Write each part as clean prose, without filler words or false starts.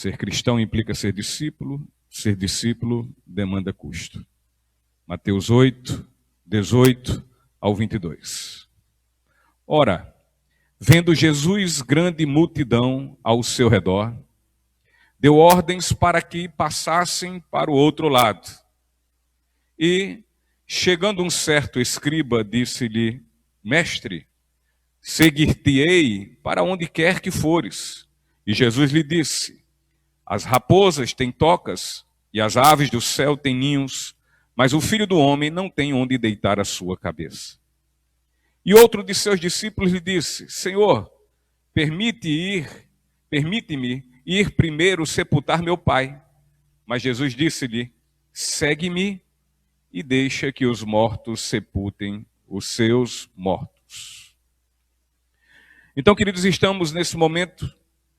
Ser cristão implica ser discípulo demanda custo. Mateus 8, 18 ao 22. Ora, vendo Jesus grande multidão ao seu redor, deu ordens para que passassem para o outro lado. E, chegando um certo escriba, disse-lhe: Mestre, seguir-te-ei para onde quer que fores. E Jesus lhe disse: As raposas têm tocas e as aves do céu têm ninhos, mas o Filho do Homem não tem onde deitar a sua cabeça. E outro de seus discípulos lhe disse: Senhor, permite-me ir primeiro sepultar meu pai. Mas Jesus disse-lhe: Segue-me e deixa que os mortos sepultem os seus mortos. Então, queridos, estamos nesse momento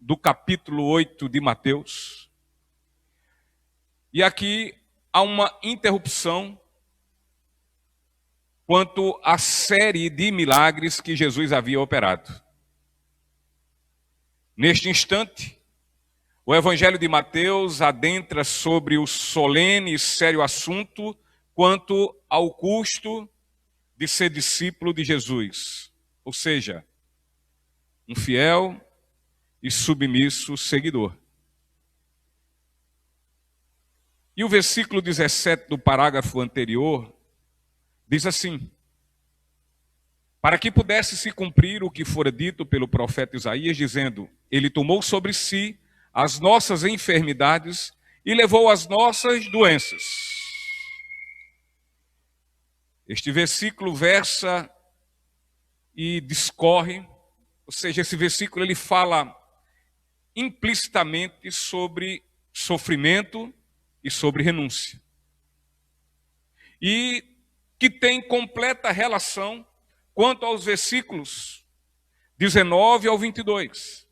do capítulo 8 de Mateus. E aqui há uma interrupção quanto à série de milagres que Jesus havia operado. Neste instante, o Evangelho de Mateus adentra sobre o solene e sério assunto quanto ao custo de ser discípulo de Jesus, ou seja, um fiel e submisso seguidor. E o versículo 17 do parágrafo anterior diz assim: para que pudesse se cumprir o que fora dito pelo profeta Isaías, dizendo: Ele tomou sobre si as nossas enfermidades e levou as nossas doenças. Este versículo versa e discorre, ou seja, esse versículo ele fala implicitamente sobre sofrimento e sobre renúncia. E que tem completa relação quanto aos versículos 19 ao 22.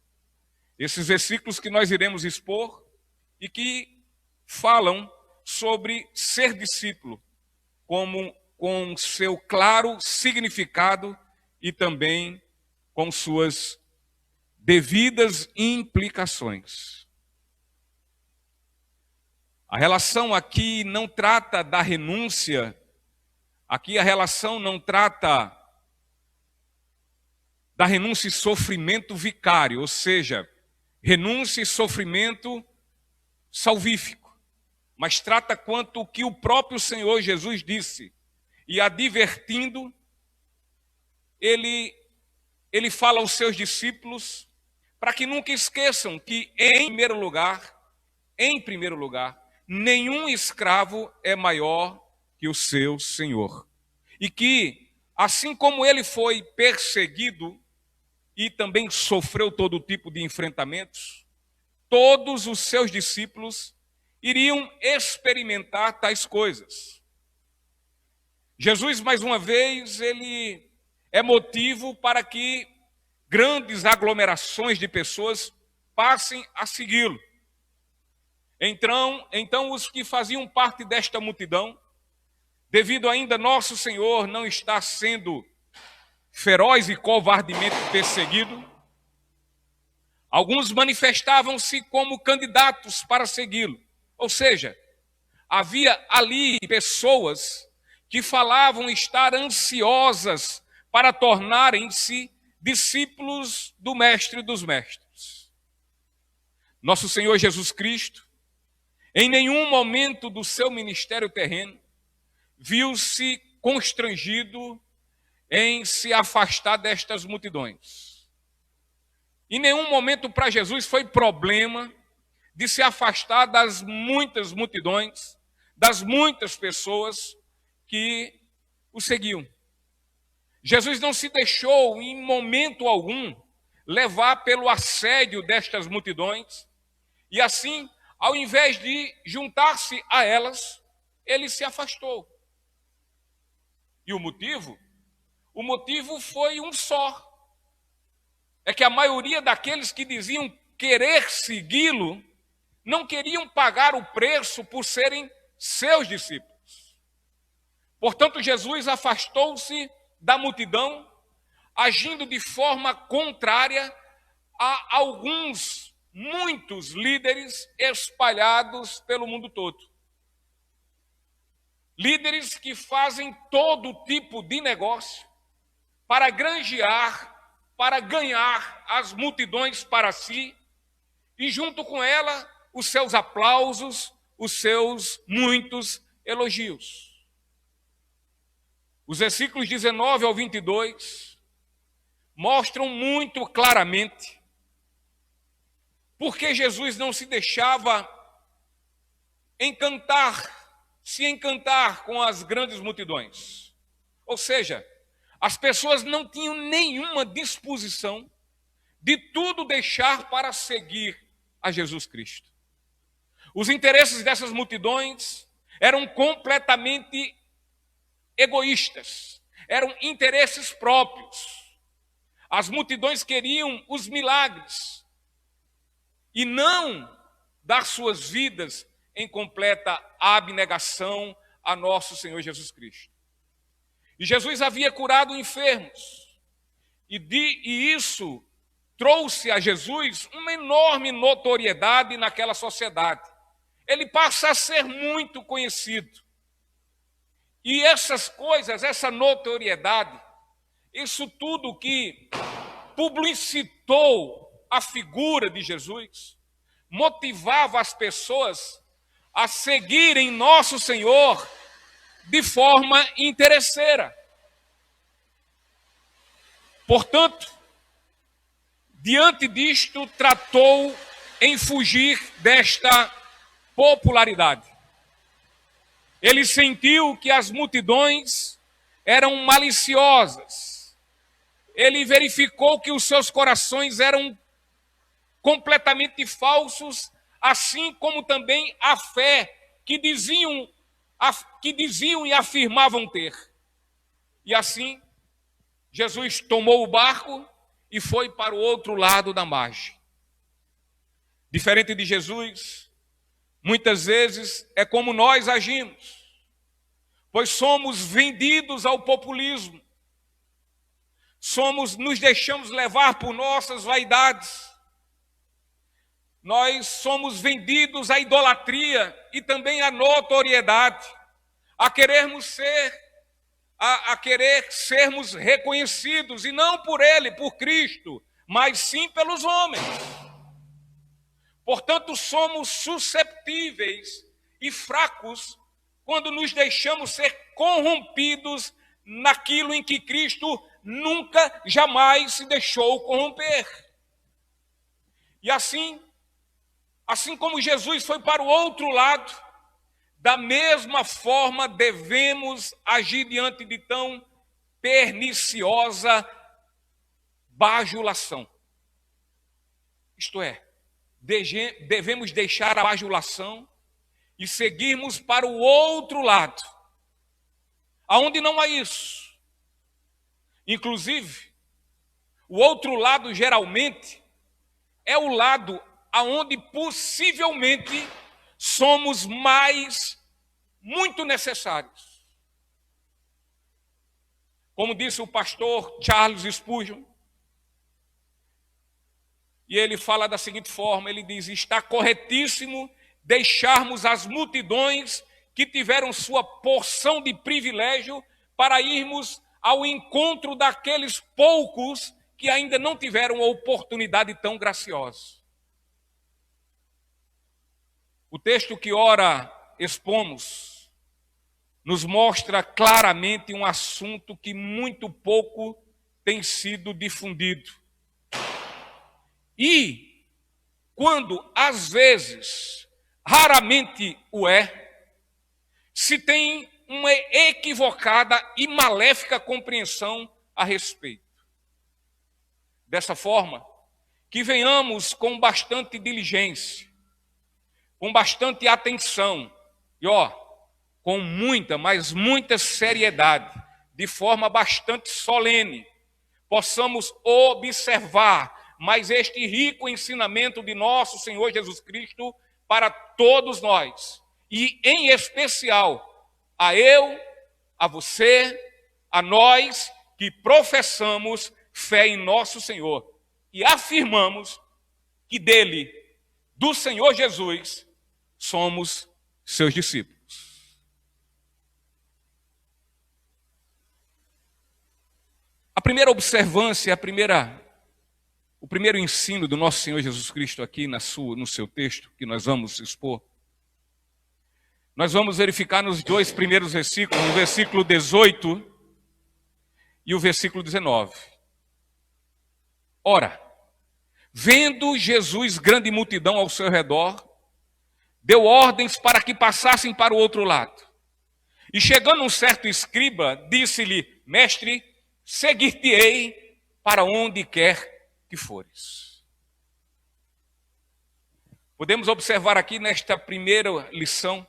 Esses versículos que nós iremos expor e que falam sobre ser discípulo, como com seu claro significado e também com suas devidas implicações. A relação aqui não trata da renúncia, aqui a relação não trata da renúncia e sofrimento vicário, ou seja, renúncia e sofrimento salvífico, mas trata quanto o que o próprio Senhor Jesus disse, e advertindo, ele fala aos seus discípulos para que nunca esqueçam que, em primeiro lugar, nenhum escravo é maior que o seu Senhor. E que, assim como ele foi perseguido e também sofreu todo tipo de enfrentamentos, todos os seus discípulos iriam experimentar tais coisas. Jesus, mais uma vez, ele é motivo para que grandes aglomerações de pessoas passem a segui-lo. Então, os que faziam parte desta multidão, devido ainda nosso Senhor não estar sendo feroz e covardemente perseguido, alguns manifestavam-se como candidatos para segui-lo. Ou seja, havia ali pessoas que falavam estar ansiosas para tornarem-se discípulos do Mestre dos Mestres. Nosso Senhor Jesus Cristo, em nenhum momento do seu ministério terreno, viu-se constrangido em se afastar destas multidões. Em nenhum momento para Jesus foi problema de se afastar das muitas multidões, das muitas pessoas que o seguiam. Jesus não se deixou em momento algum levar pelo assédio destas multidões e assim, ao invés de juntar-se a elas, ele se afastou. E o motivo foi um só. É que a maioria daqueles que diziam querer segui-lo não queriam pagar o preço por serem seus discípulos. Portanto, Jesus afastou-se da multidão, agindo de forma contrária a alguns muitos líderes espalhados pelo mundo todo. Líderes que fazem todo tipo de negócio para granjear, para ganhar as multidões para si e, junto com ela, os seus aplausos, os seus muitos elogios. Os versículos 19 ao 22 mostram muito claramente porque Jesus não se deixava se encantar com as grandes multidões. Ou seja, as pessoas não tinham nenhuma disposição de tudo deixar para seguir a Jesus Cristo. Os interesses dessas multidões eram completamente egoístas, eram interesses próprios. As multidões queriam os milagres e não dar suas vidas em completa abnegação a nosso Senhor Jesus Cristo. E Jesus havia curado enfermos, e isso trouxe a Jesus uma enorme notoriedade naquela sociedade. Ele passa a ser muito conhecido. E essas coisas, essa notoriedade, isso tudo que publicitou a figura de Jesus, motivava as pessoas a seguirem nosso Senhor de forma interesseira. Portanto, diante disto, tratou em fugir desta popularidade. Ele sentiu que as multidões eram maliciosas. Ele verificou que os seus corações eram completamente falsos, assim como também a fé que diziam e afirmavam ter. E assim, Jesus tomou o barco e foi para o outro lado da margem. Diferente de Jesus, muitas vezes é como nós agimos, pois somos vendidos ao populismo, nos deixamos levar por nossas vaidades, nós somos vendidos à idolatria e também à notoriedade, a querer sermos reconhecidos, e não por Ele, por Cristo, mas sim pelos homens. Portanto, somos susceptíveis e fracos quando nos deixamos ser corrompidos naquilo em que Cristo nunca, jamais se deixou corromper. E assim como Jesus foi para o outro lado, da mesma forma devemos agir diante de tão perniciosa bajulação. Isto é, devemos deixar a bajulação e seguirmos para o outro lado, aonde não há isso. Inclusive, o outro lado geralmente é o lado aonde possivelmente somos muito necessários. Como disse o pastor Charles Spurgeon, e ele fala da seguinte forma, ele diz: está corretíssimo deixarmos as multidões que tiveram sua porção de privilégio para irmos ao encontro daqueles poucos que ainda não tiveram uma oportunidade tão graciosa. O texto que ora expomos nos mostra claramente um assunto que muito pouco tem sido difundido. E, quando às vezes, raramente o é, se tem uma equivocada e maléfica compreensão a respeito. Dessa forma, que venhamos com bastante diligência, com bastante atenção e, com muita, mas muita seriedade, de forma bastante solene, possamos observar mais este rico ensinamento de nosso Senhor Jesus Cristo para todos nós, e em especial a eu, a você, a nós que professamos fé em nosso Senhor e afirmamos que dele do Senhor Jesus, somos seus discípulos. A primeira observância, o primeiro ensino do nosso Senhor Jesus Cristo aqui no seu texto, que nós vamos expor, nós vamos verificar nos dois primeiros versículos, no versículo 18 e o versículo 19. Ora, vendo Jesus grande multidão ao seu redor, deu ordens para que passassem para o outro lado. E chegando um certo escriba, disse-lhe: Mestre, seguir-te-ei para onde quer que fores. Podemos observar aqui nesta primeira lição,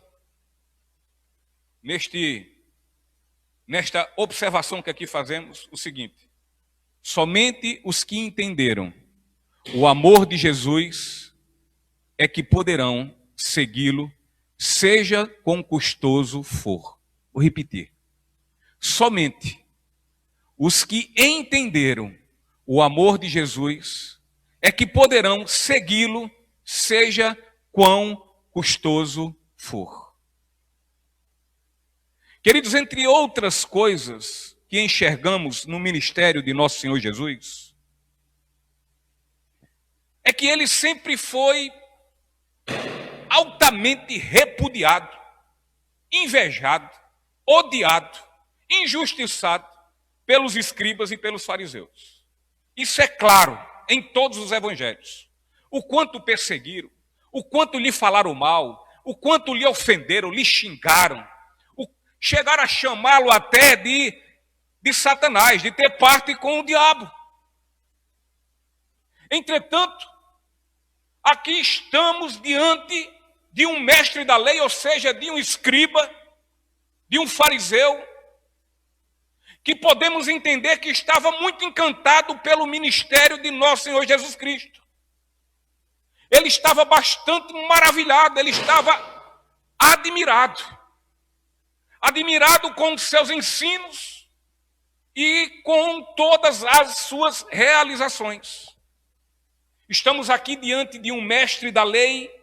nesta observação que aqui fazemos, o seguinte: somente os que entenderam o amor de Jesus é que poderão segui-lo, seja quão custoso for. Vou repetir. Somente os que entenderam o amor de Jesus é que poderão segui-lo, seja quão custoso for. Queridos, entre outras coisas que enxergamos no ministério de nosso Senhor Jesus, é que ele sempre foi altamente repudiado, invejado, odiado, injustiçado pelos escribas e pelos fariseus. Isso é claro em todos os evangelhos. O quanto o perseguiram, o quanto lhe falaram mal, o quanto lhe ofenderam, lhe xingaram, chegaram a chamá-lo até de Satanás, de ter parte com o diabo. Entretanto, aqui estamos diante de um mestre da lei, ou seja, de um escriba, de um fariseu, que podemos entender que estava muito encantado pelo ministério de nosso Senhor Jesus Cristo. Ele estava bastante maravilhado, ele estava admirado com os seus ensinos e com todas as suas realizações. Estamos aqui diante de um mestre da lei,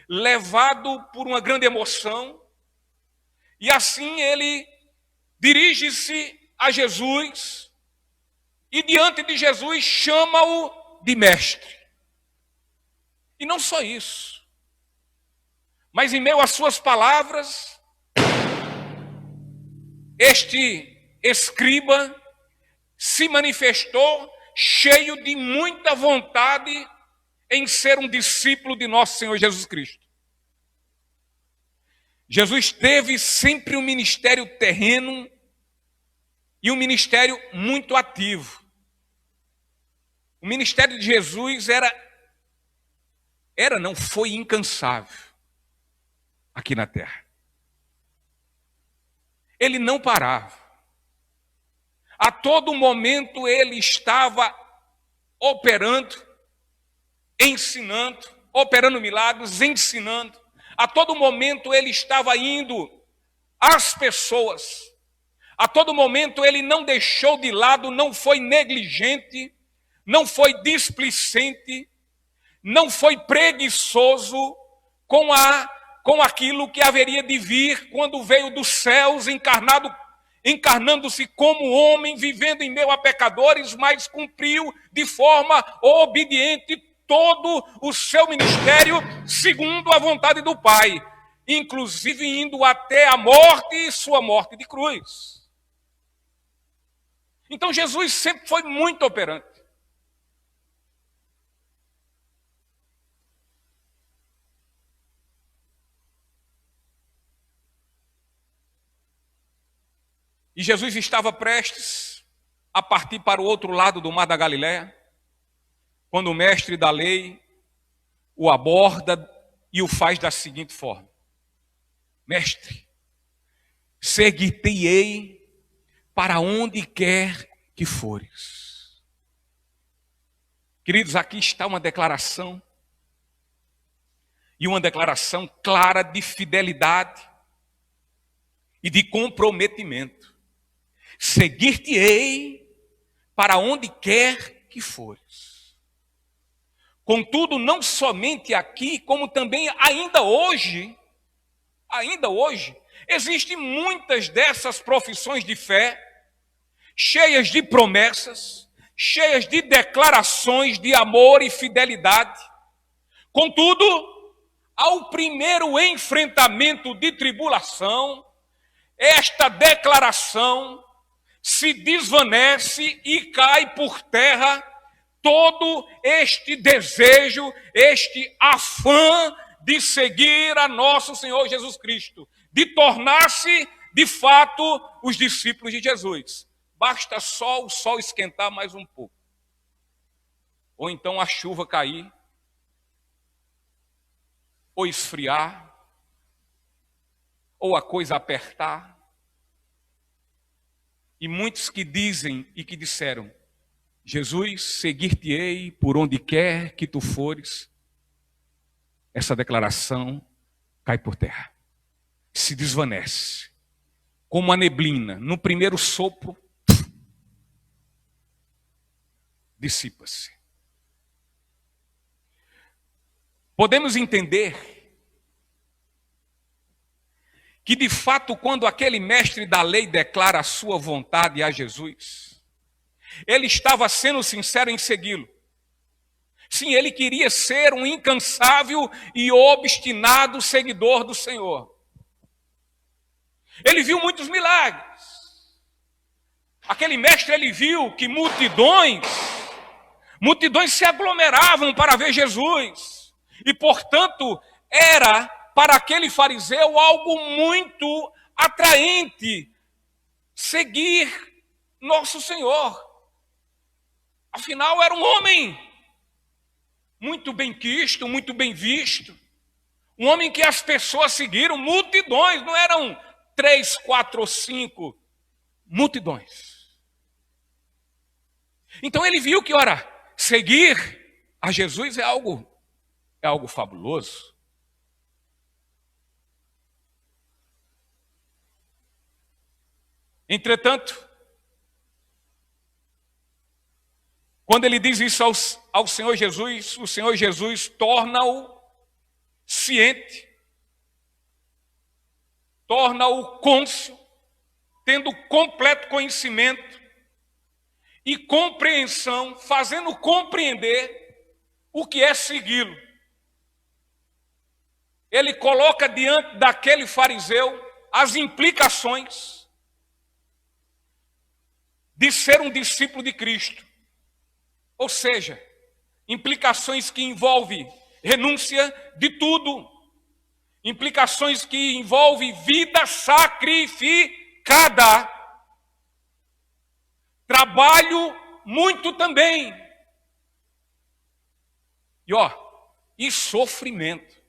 levado por uma grande emoção, e assim ele dirige-se a Jesus e diante de Jesus chama-o de mestre. E não só isso, mas em meio às suas palavras, este escriba se manifestou cheio de muita vontade em ser um discípulo de nosso Senhor Jesus Cristo. Jesus teve sempre um ministério terreno e um ministério muito ativo. O ministério de Jesus foi incansável aqui na terra. Ele não parava. A todo momento ele estava operando, ensinando, operando milagres, ensinando. A todo momento ele estava indo às pessoas. A todo momento ele não deixou de lado, não foi negligente, não foi displicente, não foi preguiçoso com aquilo que haveria de vir quando veio dos céus, encarnando-se como homem, vivendo em meio a pecadores, mas cumpriu de forma obediente todo o seu ministério segundo a vontade do Pai, inclusive indo até a morte e sua morte de cruz. Então Jesus sempre foi muito operante. E Jesus estava prestes a partir para o outro lado do mar da Galileia, quando o mestre da lei o aborda e o faz da seguinte forma: Mestre, seguir-te-ei para onde quer que fores. Queridos, aqui está uma declaração, e uma declaração clara de fidelidade e de comprometimento. Seguir-te-ei para onde quer que fores. Contudo, não somente aqui, como também ainda hoje, existem muitas dessas profissões de fé, cheias de promessas, cheias de declarações de amor e fidelidade. Contudo, ao primeiro enfrentamento de tribulação, esta declaração se desvanece e cai por terra todo este desejo, este afã de seguir a nosso Senhor Jesus Cristo, de tornar-se, de fato, os discípulos de Jesus. Basta só o sol esquentar mais um pouco, ou então a chuva cair, ou esfriar, ou a coisa apertar. E muitos que dizem e que disseram: Jesus, seguir-te-ei por onde quer que tu fores. Essa declaração cai por terra, se desvanece, como a neblina, no primeiro sopro, dissipa-se. Podemos entender que, de fato, quando aquele mestre da lei declara a sua vontade a Jesus, ele estava sendo sincero em segui-lo. Sim, ele queria ser um incansável e obstinado seguidor do Senhor. Ele viu muitos milagres. Aquele mestre, ele viu que multidões se aglomeravam para ver Jesus. E, portanto, era para aquele fariseu algo muito atraente seguir nosso Senhor. Afinal, era um homem muito bem quisto, muito bem visto. Um homem que as pessoas seguiram, multidões, não eram 3, 4 ou 5, multidões. Então ele viu que, ora, seguir a Jesus é algo fabuloso. Entretanto, quando ele diz isso ao Senhor Jesus, o Senhor Jesus torna-o ciente, torna-o cônscio, tendo completo conhecimento e compreensão, fazendo compreender o que é segui-lo. Ele coloca diante daquele fariseu as implicações de ser um discípulo de Cristo. Ou seja, implicações que envolvem renúncia de tudo, implicações que envolvem vida sacrificada, trabalho muito também, e sofrimento.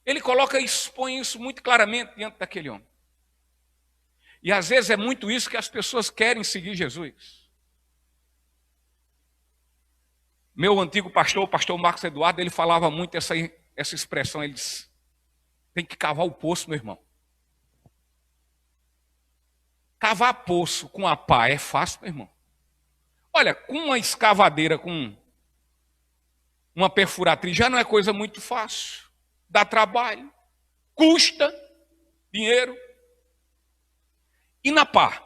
Ele expõe isso muito claramente diante daquele homem. E às vezes é muito isso que as pessoas querem seguir Jesus. Meu antigo pastor, o pastor Marcos Eduardo, ele falava muito essa expressão. Ele disse: tem que cavar o poço, meu irmão. Cavar poço com a pá é fácil, meu irmão. Olha, com uma escavadeira, com uma perfuratriz, já não é coisa muito fácil. Dá trabalho, custa dinheiro. E na pá?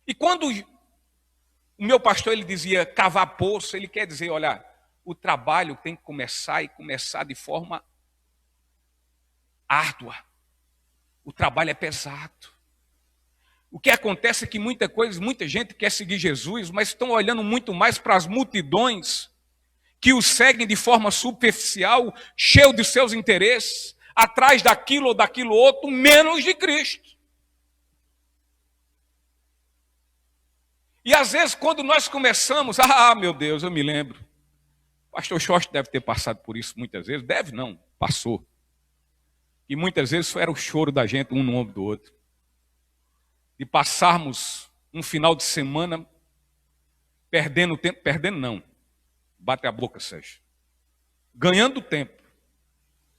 E quando o meu pastor ele dizia cavar poço, ele quer dizer, olha, o trabalho tem que começar de forma árdua. O trabalho é pesado. O que acontece é que muita gente quer seguir Jesus, mas estão olhando muito mais para as multidões que o seguem de forma superficial, cheio de seus interesses, atrás daquilo ou daquilo outro, menos de Cristo. E às vezes quando nós começamos, meu Deus, eu me lembro. O pastor Xoxo deve ter passado por isso muitas vezes. Deve não, passou. E muitas vezes isso era o choro da gente, um no ombro do outro. De passarmos um final de semana perdendo tempo, perdendo não. Bate a boca, Sérgio. Ganhando tempo,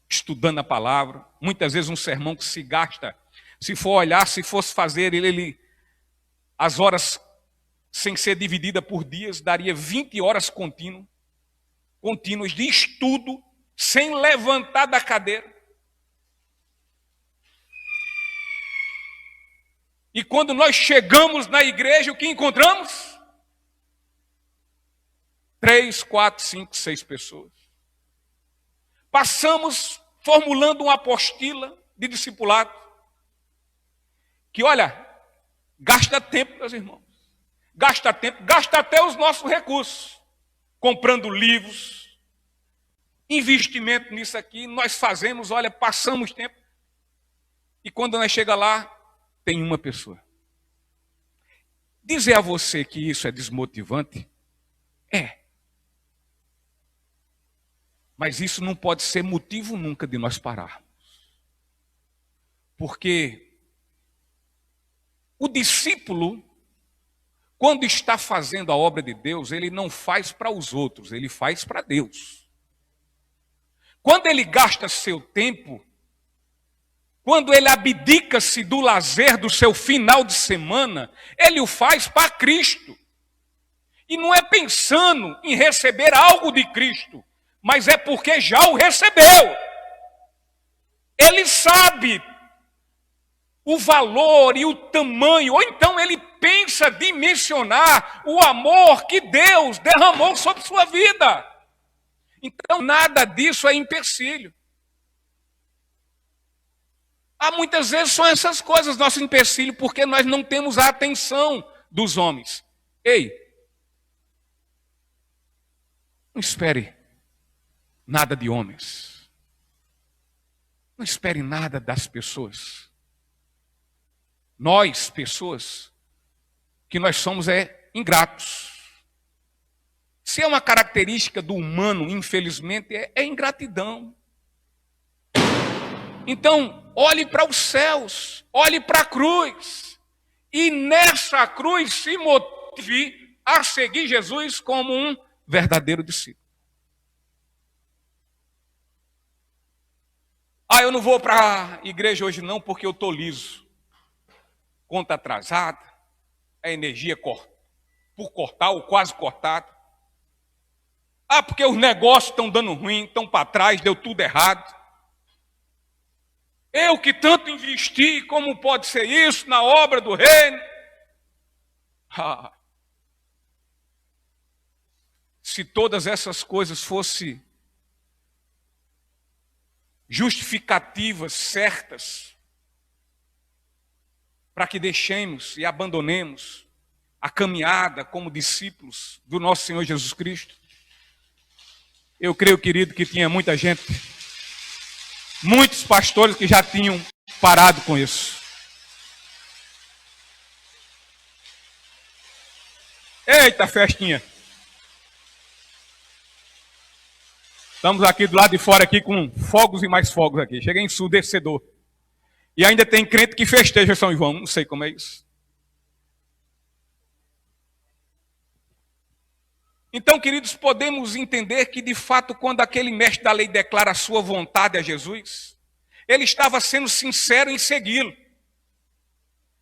estudando a palavra. Muitas vezes um sermão que se Se for olhar, se fosse fazer as horas sem ser dividida por dias, daria 20 horas contínuas de estudo, sem levantar da cadeira. E quando nós chegamos na igreja, o que encontramos? 3, 4, 5, 6 pessoas. Passamos formulando uma apostila de discipulado, que, olha, gasta tempo, meus irmãos. Gasta tempo, gasta até os nossos recursos. Comprando livros, investimento nisso aqui, nós fazemos, olha, passamos tempo. E quando nós chegamos lá, tem uma pessoa. Dizer a você que isso é desmotivante? É. Mas isso não pode ser motivo nunca de nós pararmos. Porque o discípulo, quando está fazendo a obra de Deus, ele não faz para os outros, ele faz para Deus. Quando ele gasta seu tempo, quando ele abdica-se do lazer do seu final de semana, ele o faz para Cristo. E não é pensando em receber algo de Cristo, mas é porque já o recebeu. Ele sabe o valor e o tamanho, ou então ele pensa dimensionar o amor que Deus derramou sobre sua vida. Então nada disso é empecilho. Muitas vezes são essas coisas nosso empecilho, porque nós não temos a atenção dos homens. Ei, não espere nada de homens. Não espere nada das pessoas. Nós, pessoas, que nós somos ingratos. Se é uma característica do humano, infelizmente, é ingratidão. Então, olhe para os céus, olhe para a cruz, e nessa cruz se motive a seguir Jesus como um verdadeiro discípulo. Eu não vou para a igreja hoje não, porque eu estou liso. Conta atrasada, a energia por cortar ou quase cortada. Porque os negócios estão dando ruim, estão para trás, deu tudo errado. Eu que tanto investi, como pode ser isso na obra do reino? Se todas essas coisas fossem justificativas certas para que deixemos e abandonemos a caminhada como discípulos do nosso Senhor Jesus Cristo, eu creio, querido, que tinha muita gente, muitos pastores que já tinham parado com isso. Eita, festinha! Estamos aqui do lado de fora aqui com fogos e mais fogos aqui. Chega ensurdecedor. E ainda tem crente que festeja São João. Não sei como é isso. Então, queridos, podemos entender que, de fato, quando aquele mestre da lei declara a sua vontade a Jesus, ele estava sendo sincero em segui-lo.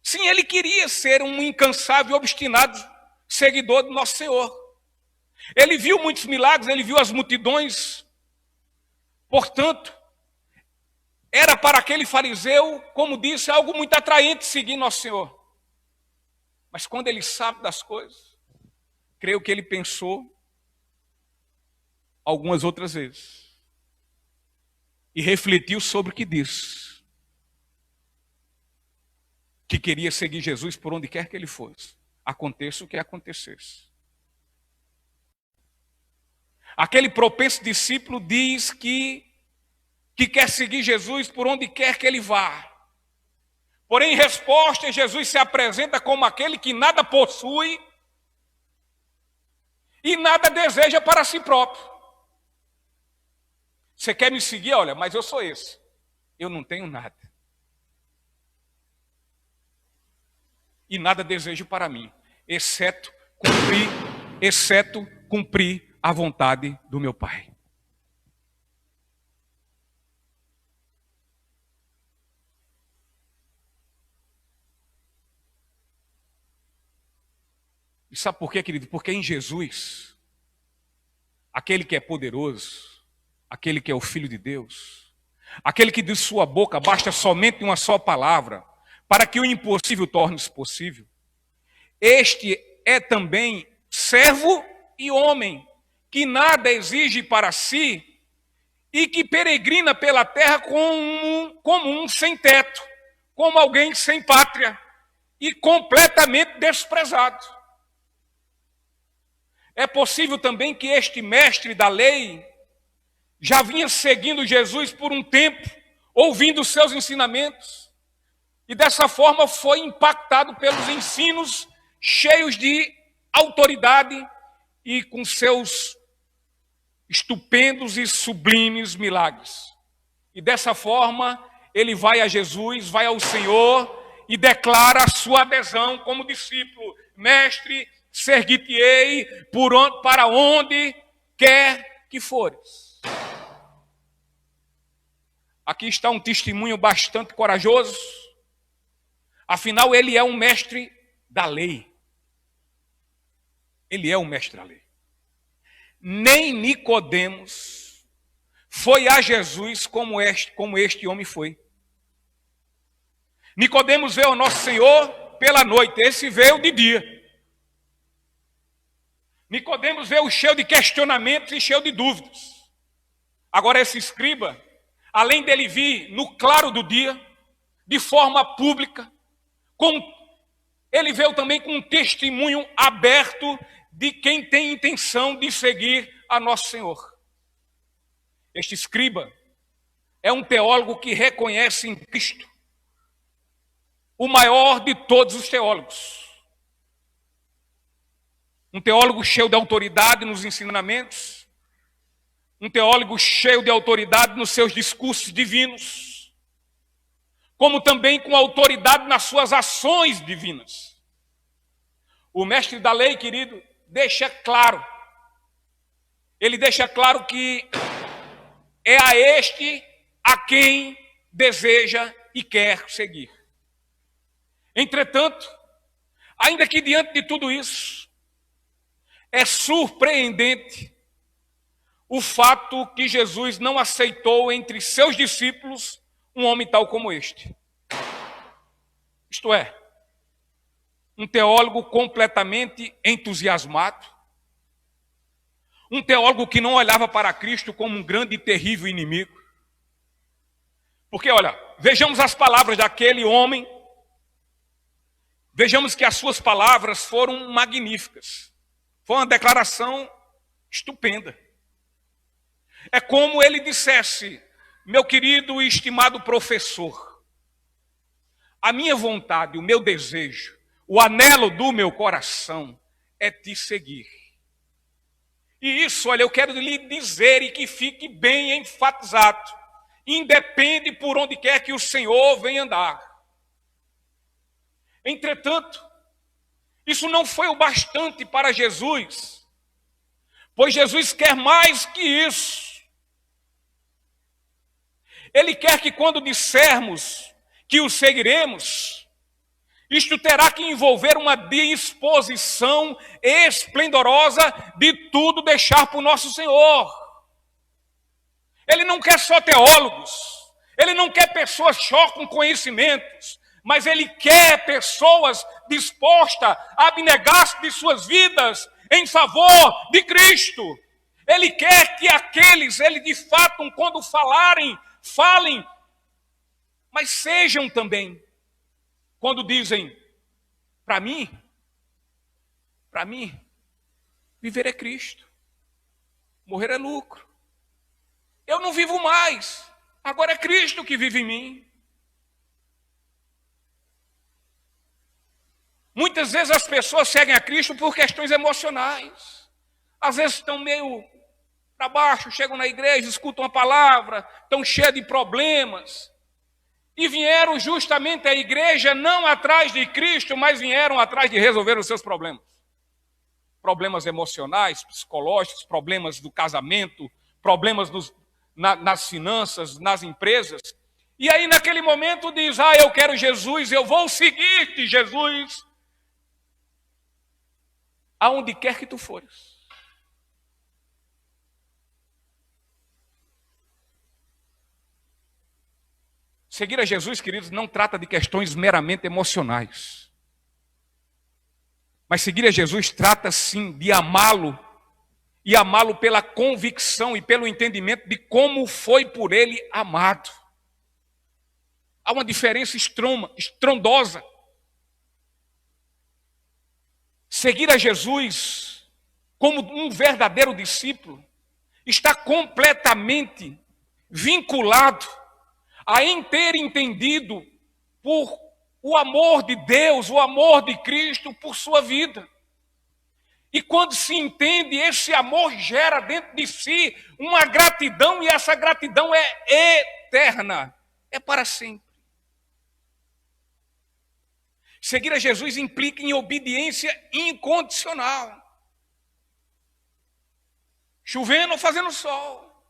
Sim, ele queria ser um incansável e obstinado seguidor do nosso Senhor. Ele viu muitos milagres, ele viu as multidões. Portanto, era para aquele fariseu, como disse, algo muito atraente seguir nosso Senhor. Mas quando ele sabe das coisas, creio que ele pensou algumas outras vezes. E refletiu sobre o que disse. Que queria seguir Jesus por onde quer que ele fosse. Aconteça o que acontecesse. Aquele propenso discípulo diz que quer seguir Jesus por onde quer que ele vá. Porém, em resposta, Jesus se apresenta como aquele que nada possui e nada deseja para si próprio. Você quer me seguir? Olha, mas eu sou esse. Eu não tenho nada. E nada desejo para mim, exceto cumprir a vontade do meu Pai. E sabe por quê, querido? Porque em Jesus, aquele que é poderoso, aquele que é o Filho de Deus, aquele que de sua boca basta somente uma só palavra, para que o impossível torne-se possível, este é também servo e homem, que nada exige para si e que peregrina pela terra como um sem teto, como alguém sem pátria e completamente desprezado. É possível também que este mestre da lei já vinha seguindo Jesus por um tempo, ouvindo seus ensinamentos, e dessa forma foi impactado pelos ensinos cheios de autoridade e com seus estupendos e sublimes milagres. E dessa forma, ele vai a Jesus, vai ao Senhor e declara a sua adesão como discípulo. Mestre, seguir-te-ei para onde quer que fores. Aqui está um testemunho bastante corajoso. Afinal, ele é um mestre da lei. Ele é um mestre da lei. Nem Nicodemos foi a Jesus como este homem foi. Nicodemos veio ao nosso Senhor pela noite, esse veio de dia. Nicodemos veio cheio de questionamentos e cheio de dúvidas. Agora esse escriba, além dele vir no claro do dia, de forma pública, ele veio também com um testemunho aberto de quem tem intenção de seguir a nosso Senhor. Este escriba é um teólogo que reconhece em Cristo o maior de todos os teólogos. Um teólogo cheio de autoridade nos ensinamentos, um teólogo cheio de autoridade nos seus discursos divinos, como também com autoridade nas suas ações divinas. O mestre da lei, querido, ele deixa claro que é a este a quem deseja e quer seguir. Entretanto, ainda que diante de tudo isso, é surpreendente o fato que Jesus não aceitou entre seus discípulos um homem tal como este. Isto é, um teólogo completamente entusiasmado, um teólogo que não olhava para Cristo como um grande e terrível inimigo. Porque, olha, vejamos as palavras daquele homem, vejamos que as suas palavras foram magníficas. Foi uma declaração estupenda. É como ele dissesse: meu querido e estimado professor, a minha vontade, o meu desejo, o anelo do meu coração é te seguir. E isso, olha, eu quero lhe dizer e que fique bem enfatizado: independe por onde quer que o Senhor venha andar. Entretanto, isso não foi o bastante para Jesus, pois Jesus quer mais que isso. Ele quer que quando dissermos que o seguiremos, isto terá que envolver uma disposição esplendorosa de tudo deixar para o nosso Senhor. Ele não quer só teólogos, ele não quer pessoas só com conhecimentos, mas ele quer pessoas dispostas a abnegar-se de suas vidas em favor de Cristo. Ele quer que ele de fato, quando falem, mas sejam também, quando dizem, para mim, viver é Cristo, morrer é lucro. Eu não vivo mais, agora é Cristo que vive em mim. Muitas vezes as pessoas seguem a Cristo por questões emocionais. Às vezes estão meio para baixo, chegam na igreja, escutam a palavra, estão cheios de problemas. E vieram justamente à igreja não atrás de Cristo, mas vieram atrás de resolver os seus problemas. Problemas emocionais, psicológicos, problemas do casamento, problemas nas finanças, nas empresas. E aí naquele momento diz: eu quero Jesus, eu vou seguir-te, Jesus. aonde quer que tu fores. Seguir a Jesus, queridos, não trata de questões meramente emocionais. Mas seguir a Jesus trata sim de amá-lo, e amá-lo pela convicção e pelo entendimento de como foi por ele amado. Há uma diferença estrondosa. Seguir a Jesus como um verdadeiro discípulo está completamente vinculado a ter entendido por o amor de Deus, o amor de Cristo por sua vida. E quando se entende, esse amor gera dentro de si uma gratidão, e essa gratidão é eterna, é para sempre. Seguir a Jesus implica em obediência incondicional. Chovendo ou fazendo sol,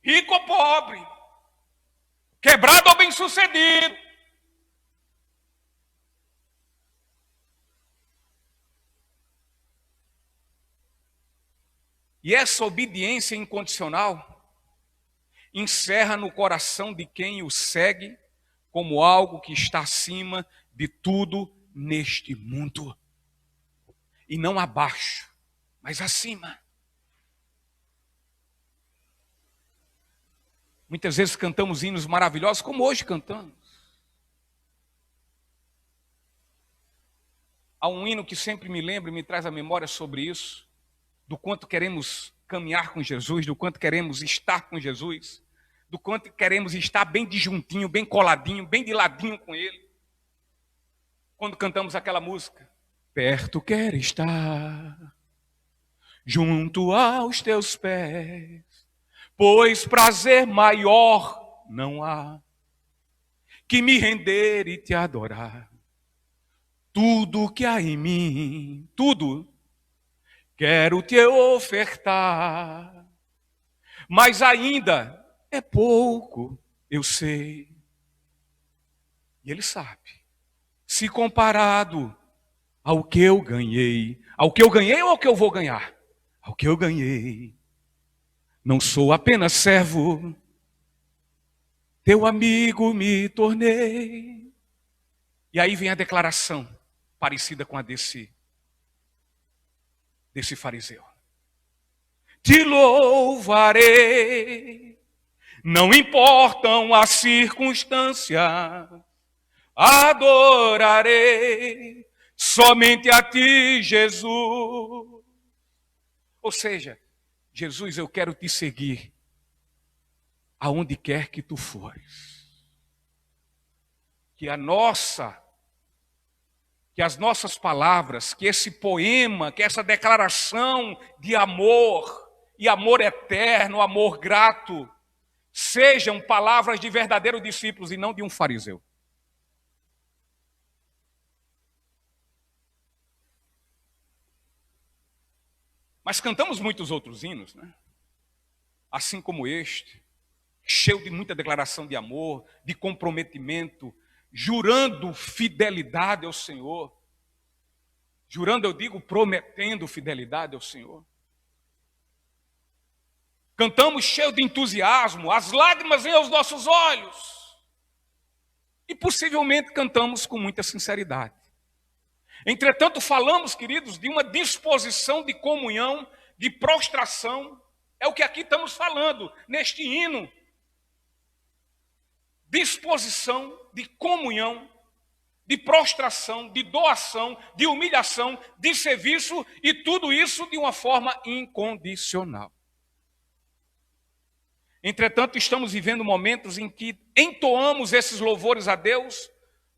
rico ou pobre, quebrado ou bem-sucedido. E essa obediência incondicional encerra no coração de quem o segue como algo que está acima de tudo neste mundo. E não abaixo, mas acima. Muitas vezes cantamos hinos maravilhosos, como hoje cantamos. Há um hino que sempre me lembra e me traz a memória sobre isso, do quanto queremos caminhar com Jesus, do quanto queremos estar com Jesus, do quanto queremos estar bem de juntinho, bem coladinho, bem de ladinho com Ele. Quando cantamos aquela música, perto quero estar, junto aos teus pés, pois prazer maior não há que me render e te adorar. Tudo que há em mim, tudo, quero te ofertar, mas ainda é pouco, eu sei. E Ele sabe, se comparado ao que eu ganhei ou ao que eu vou ganhar? Ao que eu ganhei. Não sou apenas servo, teu amigo me tornei. E aí vem a declaração, parecida com a desse fariseu. Te louvarei, não importam as circunstâncias, adorarei somente a ti, Jesus. Ou seja, Jesus, eu quero te seguir aonde quer que tu fores. Que as nossas palavras, que esse poema, que essa declaração de amor, e amor eterno, amor grato, sejam palavras de verdadeiros discípulos e não de um fariseu. Mas cantamos muitos outros hinos, né? Assim como este, cheio de muita declaração de amor, de comprometimento, jurando fidelidade ao Senhor. Jurando, eu digo, prometendo fidelidade ao Senhor. Cantamos cheio de entusiasmo, as lágrimas vêm aos nossos olhos. E possivelmente cantamos com muita sinceridade. Entretanto, falamos, queridos, de uma disposição de comunhão, de prostração. É o que aqui estamos falando, neste hino. Disposição de comunhão, de prostração, de doação, de humilhação, de serviço, e tudo isso de uma forma incondicional. Entretanto, estamos vivendo momentos em que entoamos esses louvores a Deus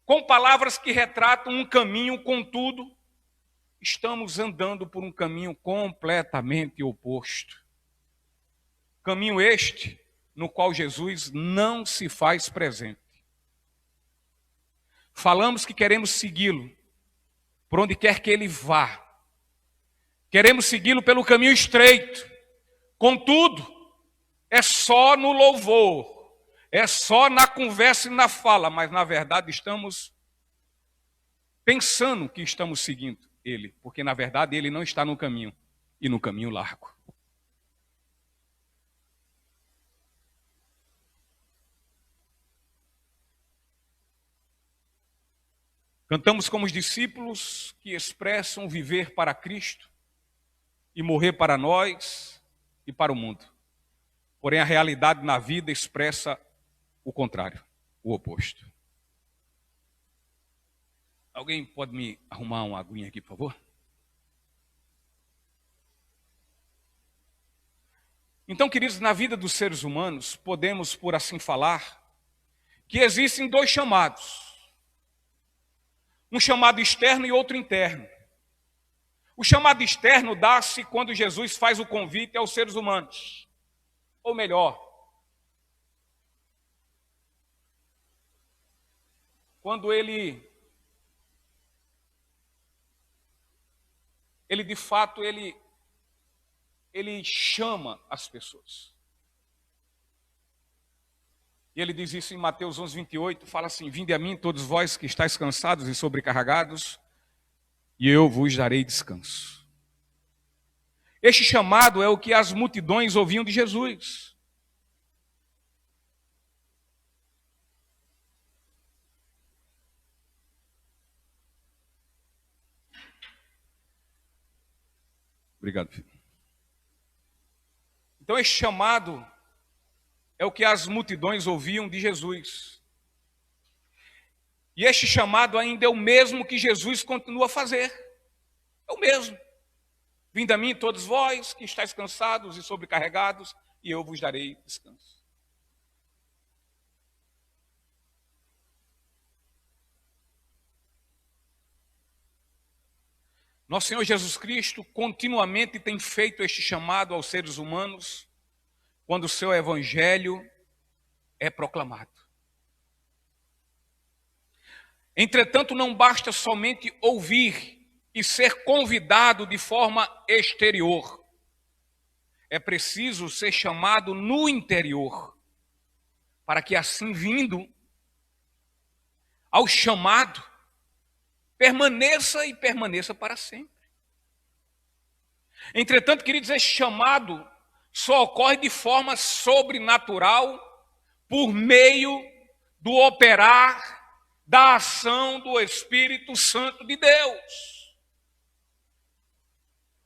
com palavras que retratam um caminho, contudo, estamos andando por um caminho completamente oposto. Caminho este no qual Jesus não se faz presente. Falamos que queremos segui-lo por onde quer que ele vá. Queremos segui-lo pelo caminho estreito. Contudo, é só no louvor, é só na conversa e na fala, mas na verdade estamos pensando que estamos seguindo. ele, porque na verdade ele não está no caminho, e no caminho largo. Cantamos como os discípulos que expressam viver para Cristo e morrer para nós e para o mundo. Porém, a realidade na vida expressa o contrário, o oposto. Alguém pode me arrumar uma aguinha aqui, por favor? Então, queridos, na vida dos seres humanos, podemos, por assim falar, que existem dois chamados. Um chamado externo e outro interno. O chamado externo dá-se quando Jesus faz o convite aos seres humanos. Ou melhor, quando ele de fato, ele chama as pessoas. E ele diz isso em Mateus 11, 28, fala assim: vinde a mim todos vós que estáis cansados e sobrecarregados, e eu vos darei descanso. Este chamado é o que as multidões ouviam de Jesus. Obrigado, filho. Então, este chamado é o que as multidões ouviam de Jesus. E este chamado ainda é o mesmo que Jesus continua a fazer. É o mesmo. Vinde a mim todos vós que estáis cansados e sobrecarregados, e eu vos darei descanso. Nosso Senhor Jesus Cristo continuamente tem feito este chamado aos seres humanos quando o seu evangelho é proclamado. Entretanto, não basta somente ouvir e ser convidado de forma exterior. É preciso ser chamado no interior, para que assim vindo ao chamado, permaneça para sempre. Entretanto, queridos, esse chamado só ocorre de forma sobrenatural por meio do operar da ação do Espírito Santo de Deus.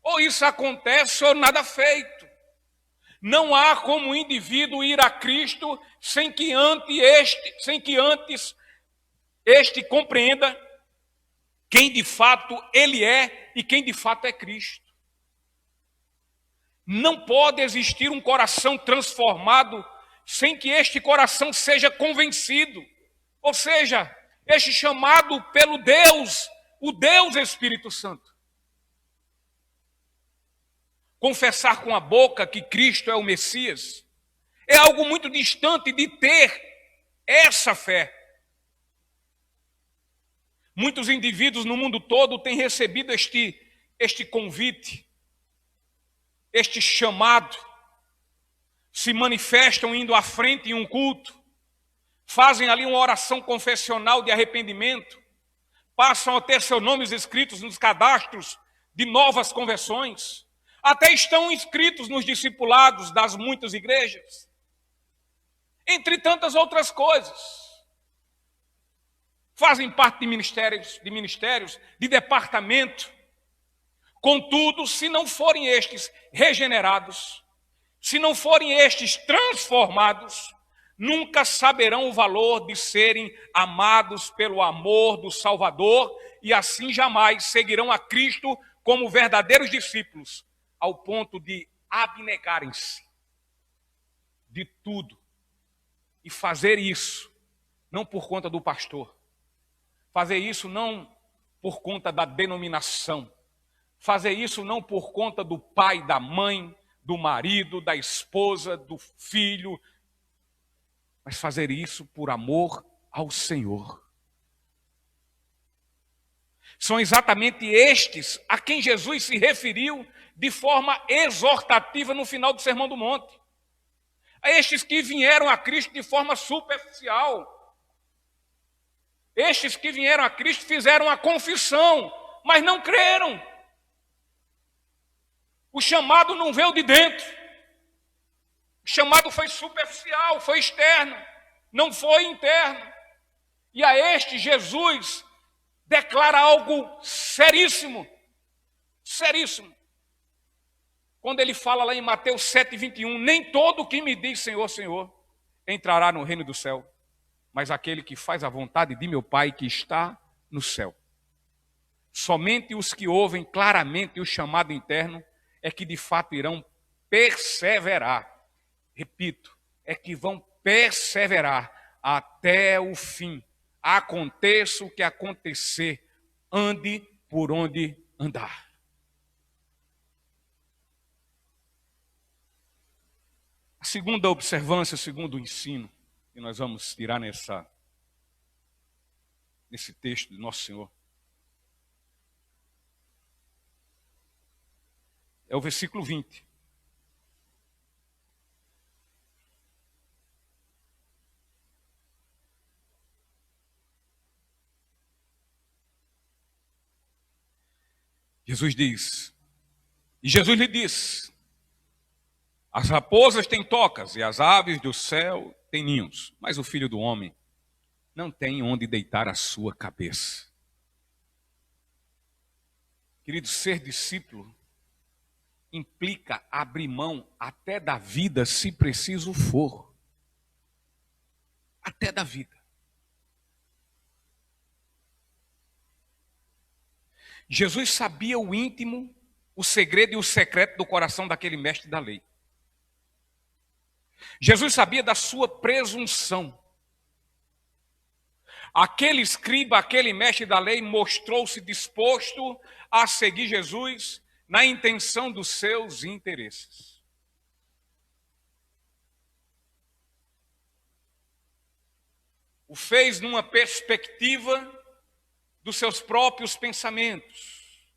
Ou isso acontece ou nada feito. Não há como o indivíduo ir a Cristo sem que antes este compreenda quem de fato ele é e quem de fato é Cristo. Não pode existir um coração transformado sem que este coração seja convencido. Ou seja, este chamado pelo Deus, o Deus Espírito Santo. Confessar com a boca que Cristo é o Messias é algo muito distante de ter essa fé. Muitos indivíduos no mundo todo têm recebido este convite, este chamado, se manifestam indo à frente em um culto, fazem ali uma oração confessional de arrependimento, passam a ter seus nomes escritos nos cadastros de novas conversões, até estão inscritos nos discipulados das muitas igrejas, entre tantas outras coisas. Fazem parte de ministérios, de departamento. Contudo, se não forem estes regenerados, se não forem estes transformados, nunca saberão o valor de serem amados pelo amor do Salvador e assim jamais seguirão a Cristo como verdadeiros discípulos, ao ponto de abnegarem-se de tudo e fazer isso não por conta do pastor, fazer isso não por conta da denominação, fazer isso não por conta do pai, da mãe, do marido, da esposa, do filho, mas fazer isso por amor ao Senhor. São exatamente estes a quem Jesus se referiu de forma exortativa no final do Sermão do Monte. A estes que vieram a Cristo de forma superficial. Estes que vieram a Cristo fizeram a confissão, mas não creram. O chamado não veio de dentro. O chamado foi superficial, foi externo, não foi interno. E a este Jesus declara algo seríssimo, seríssimo. Quando ele fala lá em Mateus 7,21, nem todo que me diz Senhor, Senhor, entrará no reino do céu, mas aquele que faz a vontade de meu Pai que está no céu. Somente os que ouvem claramente o chamado interno é que de fato irão perseverar. Repito, é que vão perseverar até o fim. Aconteça o que acontecer, ande por onde andar. A segunda observância, o segundo ensino que nós vamos tirar nesse texto de Nosso Senhor é o versículo 20. Jesus diz, e Jesus lhe disse, as raposas têm tocas e as aves do céu têm ninhos, mas o Filho do Homem não tem onde deitar a sua cabeça. Querido, ser discípulo implica abrir mão até da vida, se preciso for. Até da vida. Jesus sabia o íntimo, o segredo e o secreto do coração daquele mestre da lei. Jesus sabia da sua presunção. Aquele escriba, aquele mestre da lei mostrou-se disposto a seguir Jesus na intenção dos seus interesses. O fez numa perspectiva dos seus próprios pensamentos,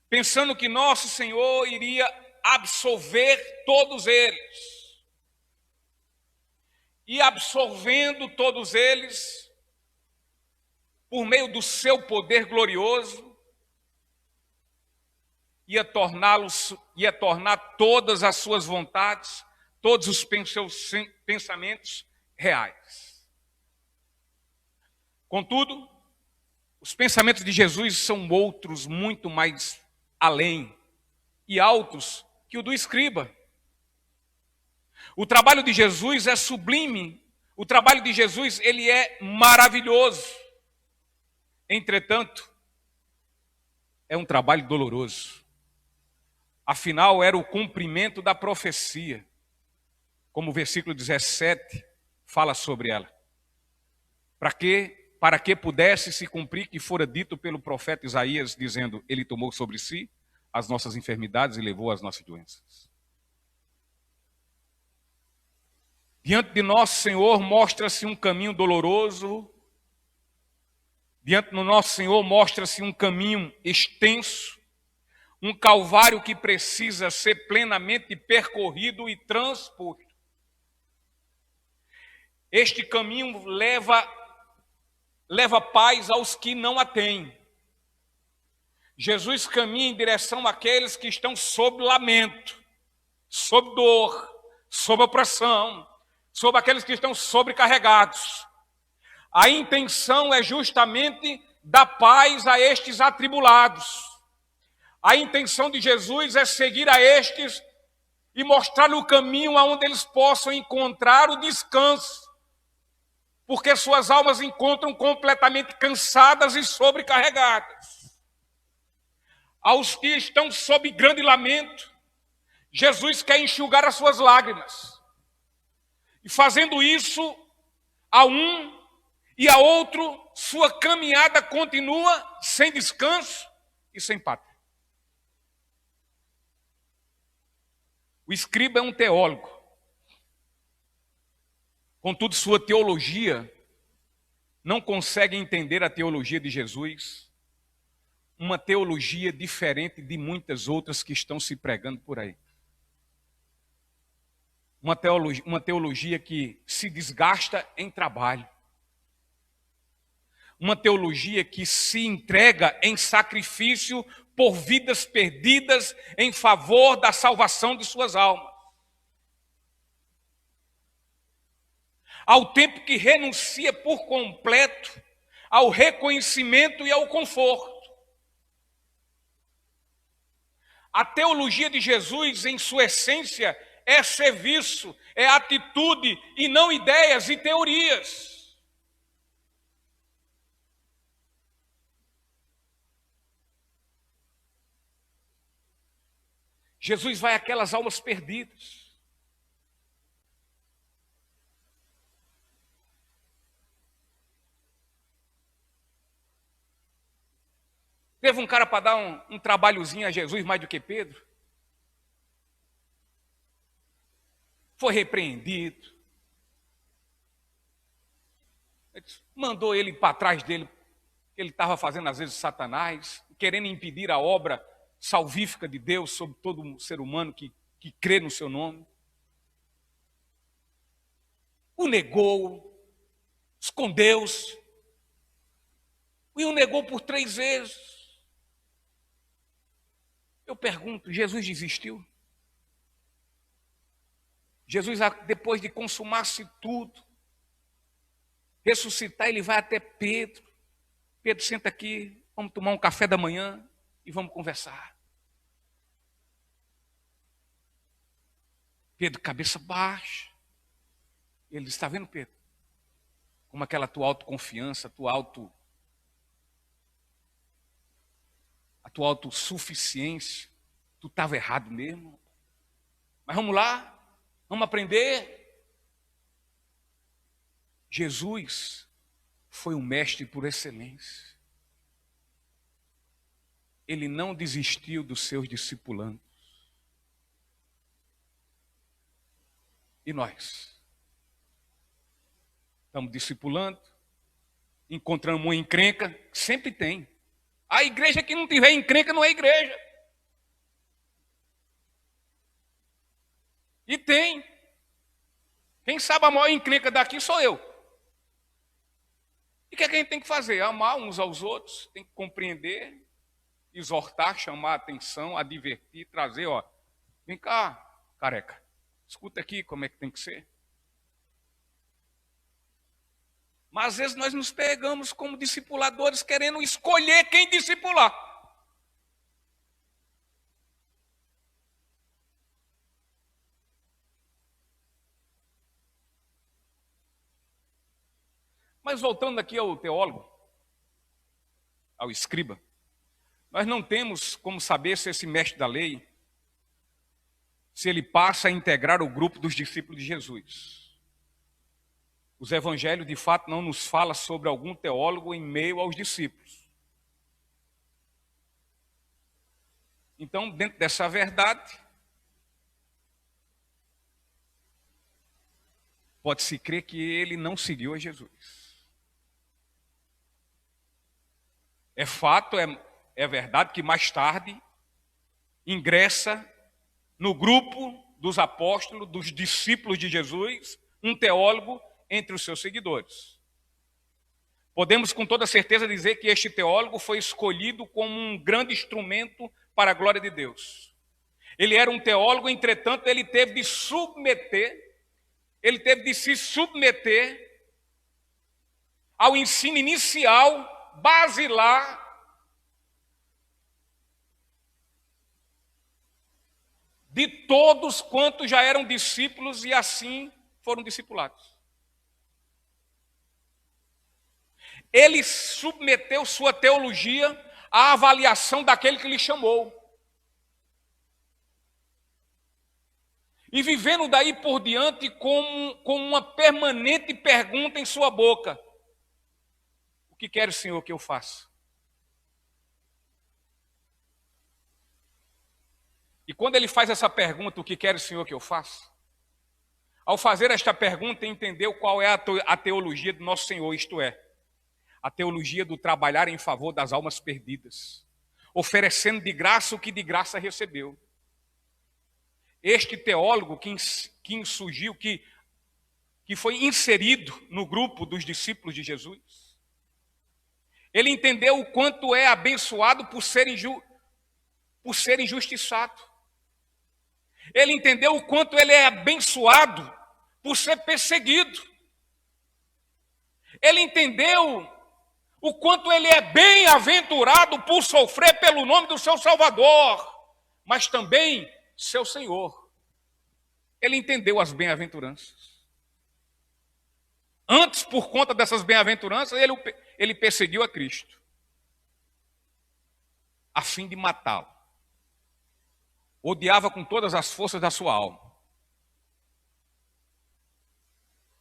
pensando que nosso Senhor iria absolver todos eles. E absorvendo todos eles, por meio do seu poder glorioso, ia tornar todas as suas vontades, todos os seus pensamentos reais. Contudo, os pensamentos de Jesus são outros, muito mais além e altos que o do escriba. O trabalho de Jesus é sublime, o trabalho de Jesus ele é maravilhoso. Entretanto, é um trabalho doloroso. Afinal, era o cumprimento da profecia, como o versículo 17 fala sobre ela. Para que pudesse se cumprir que fora dito pelo profeta Isaías, dizendo, ele tomou sobre si as nossas enfermidades e levou as nossas doenças. Diante de nosso Senhor mostra-se um caminho doloroso, diante do nosso Senhor mostra-se um caminho extenso, um calvário que precisa ser plenamente percorrido e transposto. Este caminho leva paz aos que não a têm. Jesus caminha em direção àqueles que estão sob lamento, sob dor, sob opressão, sob aqueles que estão sobrecarregados. A intenção é justamente dar paz a estes atribulados. A intenção de Jesus é seguir a estes e mostrar-lhe o caminho aonde eles possam encontrar o descanso, porque suas almas encontram completamente cansadas e sobrecarregadas. Aos que estão sob grande lamento, Jesus quer enxugar as suas lágrimas. E fazendo isso, a um e a outro, sua caminhada continua sem descanso e sem pátria. O escriba é um teólogo. Contudo, sua teologia não consegue entender a teologia de Jesus, uma teologia diferente de muitas outras que estão se pregando por aí. Uma teologia que se desgasta em trabalho. uma teologia que se entrega em sacrifício por vidas perdidas em favor da salvação de suas almas. Ao tempo que renuncia por completo ao reconhecimento e ao conforto. A teologia de Jesus, em sua essência, é serviço, é atitude e não ideias e teorias. Jesus vai àquelas almas perdidas. Teve um cara para dar um trabalhozinho a Jesus mais do que Pedro. Foi repreendido. Mandou ele para trás dele, que ele estava fazendo às vezes Satanás, querendo impedir a obra salvífica de Deus sobre todo ser humano que crê no seu nome. O negou, escondeu-se, e o negou por 3 vezes. Eu pergunto, Jesus desistiu? Jesus, depois de consumar-se tudo, ressuscitar, ele vai até Pedro. Pedro, senta aqui, vamos tomar um café da manhã e vamos conversar. Pedro, cabeça baixa. Ele diz, está vendo, Pedro? Como aquela tua autoconfiança, a tua autossuficiência, tu estava errado mesmo. Mas vamos lá, vamos aprender. Jesus foi um mestre por excelência. Ele não desistiu dos seus discipulandos. E nós? Estamos discipulando, encontramos uma encrenca, sempre tem. A igreja que não tiver encrenca não é igreja. E tem. Quem sabe a maior encrenca daqui sou eu. E o que é que a gente tem que fazer? Amar uns aos outros, tem que compreender, exortar, chamar a atenção, advertir, trazer, ó. Vem cá, careca, escuta aqui como é que tem que ser. Mas às vezes nós nos pegamos como discipuladores querendo escolher quem discipular. Mas voltando aqui ao teólogo, ao escriba, nós não temos como saber se esse mestre da lei, se ele passa a integrar o grupo dos discípulos de Jesus. Os evangelhos, de fato, não nos falam sobre algum teólogo em meio aos discípulos. Então, dentro dessa verdade, pode-se crer que ele não seguiu a Jesus. É fato, é verdade que mais tarde ingressa no grupo dos apóstolos, dos discípulos de Jesus, um teólogo entre os seus seguidores. Podemos com toda certeza dizer que este teólogo foi escolhido como um grande instrumento para a glória de Deus. Ele era um teólogo, entretanto, ele teve de se submeter ao ensino inicial, basilar, de todos quantos já eram discípulos e assim foram discipulados. Ele submeteu sua teologia à avaliação daquele que lhe chamou. E vivendo daí por diante com uma permanente pergunta em sua boca: o que quer o Senhor que eu faça? E quando ele faz essa pergunta, o que quer o Senhor que eu faça? Ao fazer esta pergunta, entendeu qual é a teologia do nosso Senhor, isto é, a teologia do trabalhar em favor das almas perdidas, oferecendo de graça o que de graça recebeu. Este teólogo que surgiu, que foi inserido no grupo dos discípulos de Jesus, Ele entendeu o quanto é abençoado por ser injustiçado. Ele entendeu o quanto ele é abençoado por ser perseguido. Ele entendeu o quanto ele é bem-aventurado por sofrer pelo nome do seu Salvador, mas também seu Senhor. Ele entendeu as bem-aventuranças. Antes, por conta dessas bem-aventuranças, ele perseguiu a Cristo, a fim de matá-lo. Odiava com todas as forças da sua alma.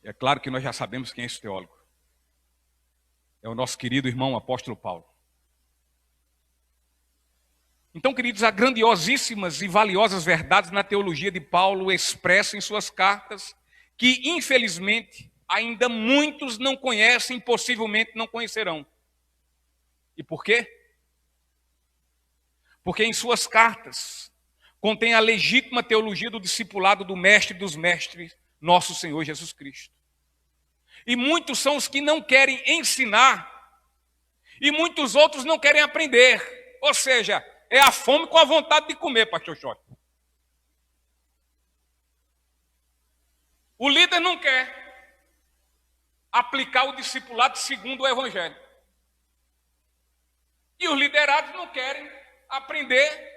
É claro que nós já sabemos quem é esse teólogo. É o nosso querido irmão apóstolo Paulo. Então, queridos, há grandiosíssimas e valiosas verdades na teologia de Paulo expressas em suas cartas, que, infelizmente, ainda muitos não conhecem e possivelmente não conhecerão. E por quê? Porque em suas cartas contém a legítima teologia do discipulado do mestre dos mestres, nosso Senhor Jesus Cristo. E muitos são os que não querem ensinar, e muitos outros não querem aprender. Ou seja, é a fome com a vontade de comer, pastor Xote. O líder não quer aplicar o discipulado segundo o Evangelho. E os liderados não querem aprender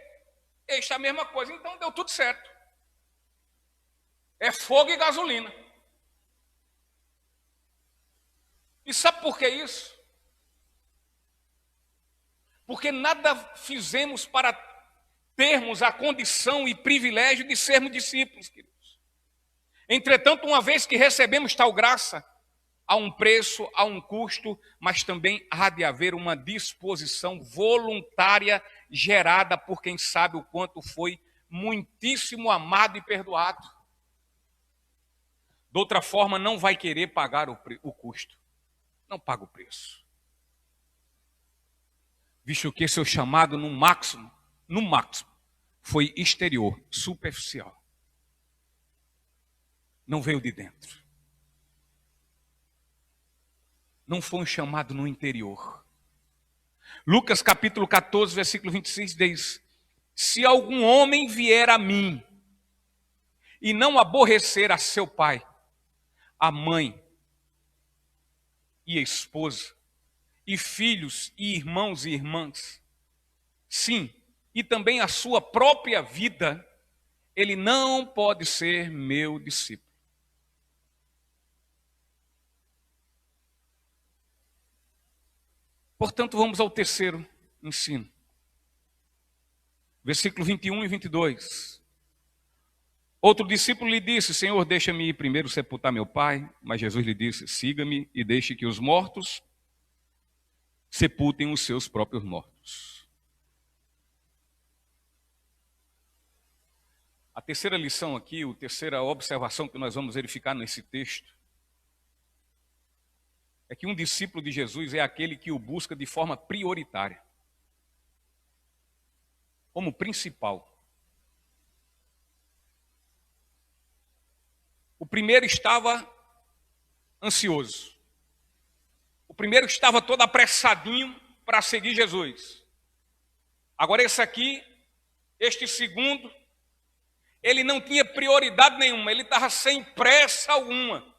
esta mesma coisa. Então deu tudo certo. É fogo e gasolina. E sabe por que isso? Porque nada fizemos para termos a condição e privilégio de sermos discípulos, queridos. Entretanto, uma vez que recebemos tal graça, há um preço, há um custo, mas também há de haver uma disposição voluntária gerada por quem sabe o quanto foi muitíssimo amado e perdoado. De outra forma, não vai querer pagar o custo. Não paga o preço. Visto que seu chamado no máximo, foi exterior, superficial. Não veio de dentro. Não foi um chamado no interior. Lucas capítulo 14, versículo 26 diz: se algum homem vier a mim e não aborrecer a seu pai, a mãe e a esposa, e filhos, e irmãos e irmãs, sim, e também a sua própria vida, ele não pode ser meu discípulo. Portanto, vamos ao terceiro ensino. Versículo 21 e 22. Outro discípulo lhe disse: Senhor, deixa-me ir primeiro sepultar meu pai. Mas Jesus lhe disse: siga-me e deixe que os mortos sepultem os seus próprios mortos. A terceira lição aqui, a terceira observação que nós vamos verificar nesse texto, é que um discípulo de Jesus é aquele que o busca de forma prioritária, como principal. O primeiro estava ansioso. O primeiro estava todo apressadinho para seguir Jesus. Agora este segundo, ele não tinha prioridade nenhuma, ele estava sem pressa alguma.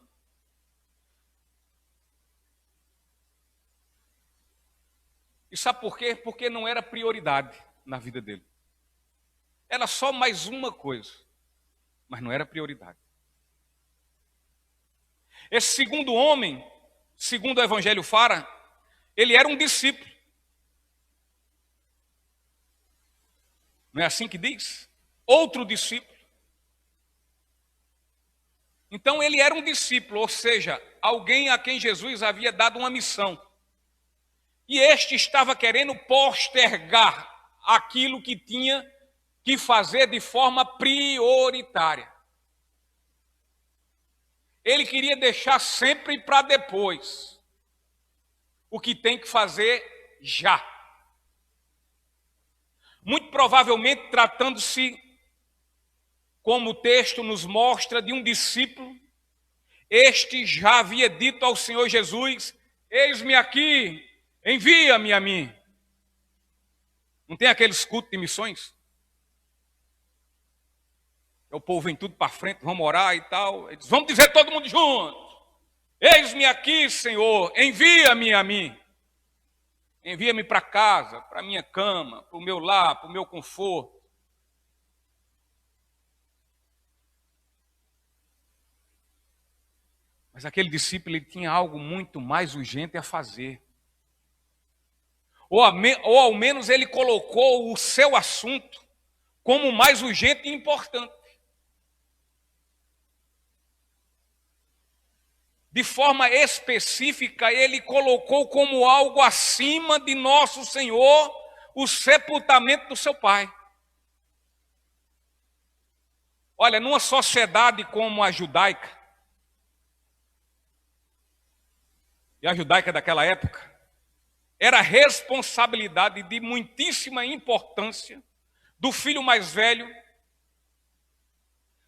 E sabe por quê? Porque não era prioridade na vida dele. Era só mais uma coisa, mas não era prioridade. Esse segundo homem, segundo o Evangelho fala, ele era um discípulo. Não é assim que diz? Outro discípulo. Então ele era um discípulo, ou seja, alguém a quem Jesus havia dado uma missão. E este estava querendo postergar aquilo que tinha que fazer de forma prioritária. Ele queria deixar sempre para depois o que tem que fazer já. Muito provavelmente tratando-se, como o texto nos mostra, de um discípulo, este já havia dito ao Senhor Jesus: eis-me aqui, Envia-me a mim. Não tem aqueles cultos de missões? O povo vem tudo para frente, vamos orar e tal. Eles, vamos dizer todo mundo junto. Eis-me aqui, Senhor, envia-me a mim. Envia-me para casa, para minha cama, para o meu lar, para o meu conforto. Mas aquele discípulo ele tinha algo muito mais urgente a fazer. Ou ao menos ele colocou o seu assunto como mais urgente e importante. De forma específica, ele colocou como algo acima de nosso Senhor o sepultamento do seu pai. Olha, numa sociedade como a judaica, e a judaica daquela época, era responsabilidade de muitíssima importância do filho mais velho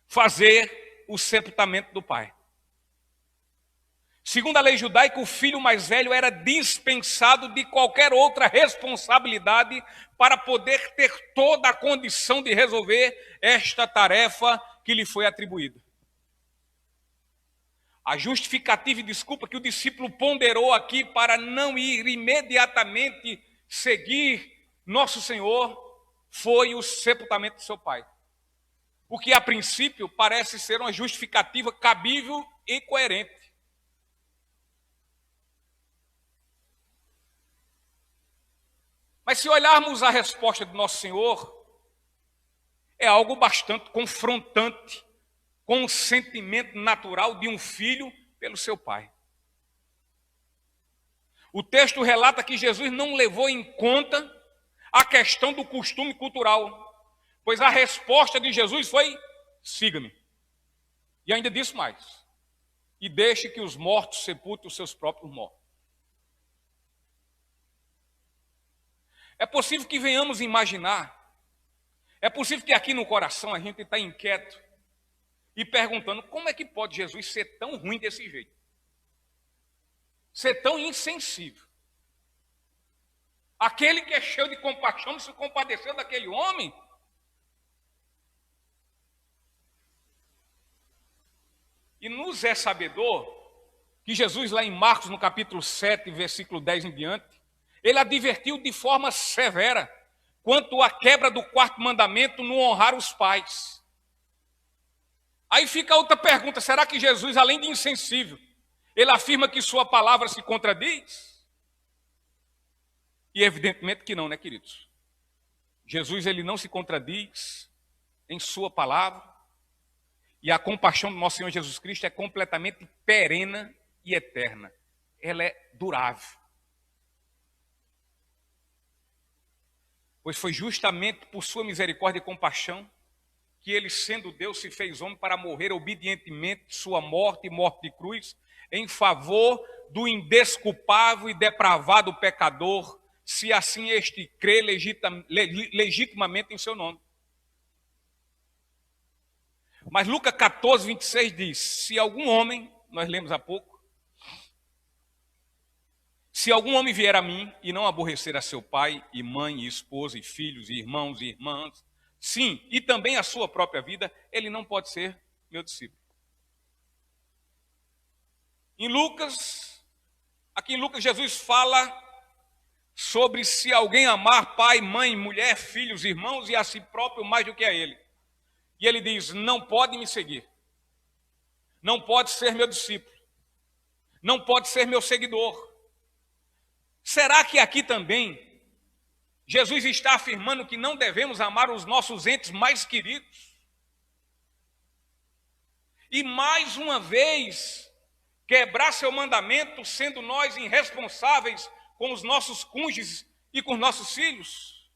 fazer o sepultamento do pai. Segundo a lei judaica, o filho mais velho era dispensado de qualquer outra responsabilidade para poder ter toda a condição de resolver esta tarefa que lhe foi atribuída. A justificativa e desculpa que o discípulo ponderou aqui para não ir imediatamente seguir nosso Senhor foi o sepultamento do seu pai. O que a princípio parece ser uma justificativa cabível e coerente. Mas se olharmos a resposta de nosso Senhor, é algo bastante confrontante com o sentimento natural de um filho pelo seu pai. O texto relata que Jesus não levou em conta a questão do costume cultural, pois a resposta de Jesus foi: siga-me. E ainda disse mais: e deixe que os mortos sepultem os seus próprios mortos. É possível que venhamos imaginar, é possível que aqui no coração a gente está inquieto e perguntando: como é que pode Jesus ser tão ruim desse jeito? Ser tão insensível? Aquele que é cheio de compaixão não se compadeceu daquele homem? E nos é sabedor que Jesus, lá em Marcos, no capítulo 7, versículo 10 em diante, ele advertiu de forma severa quanto à quebra do quarto mandamento no honrar os pais. Aí fica outra pergunta: será que Jesus, além de insensível, ele afirma que sua palavra se contradiz? E evidentemente que não, né, queridos? Jesus, ele não se contradiz em sua palavra, e a compaixão do nosso Senhor Jesus Cristo é completamente perene e eterna. Ela é durável. Pois foi justamente por sua misericórdia e compaixão que ele, sendo Deus, se fez homem para morrer obedientemente sua morte e morte de cruz, em favor do indesculpável e depravado pecador, se assim este crê legitimamente em seu nome. Mas Lucas 14, 26 diz: se algum homem, nós lemos há pouco, se algum homem vier a mim e não aborrecer a seu pai e mãe e esposa e filhos e irmãos e irmãs, sim, e também a sua própria vida, ele não pode ser meu discípulo. Aqui em Lucas, Jesus fala sobre se alguém amar pai, mãe, mulher, filhos, irmãos e a si próprio mais do que a ele. E ele diz: não pode me seguir, não pode ser meu discípulo, não pode ser meu seguidor. Será que aqui também Jesus está afirmando que não devemos amar os nossos entes mais queridos? E mais uma vez, quebrar seu mandamento, sendo nós irresponsáveis com os nossos cônjuges e com os nossos filhos?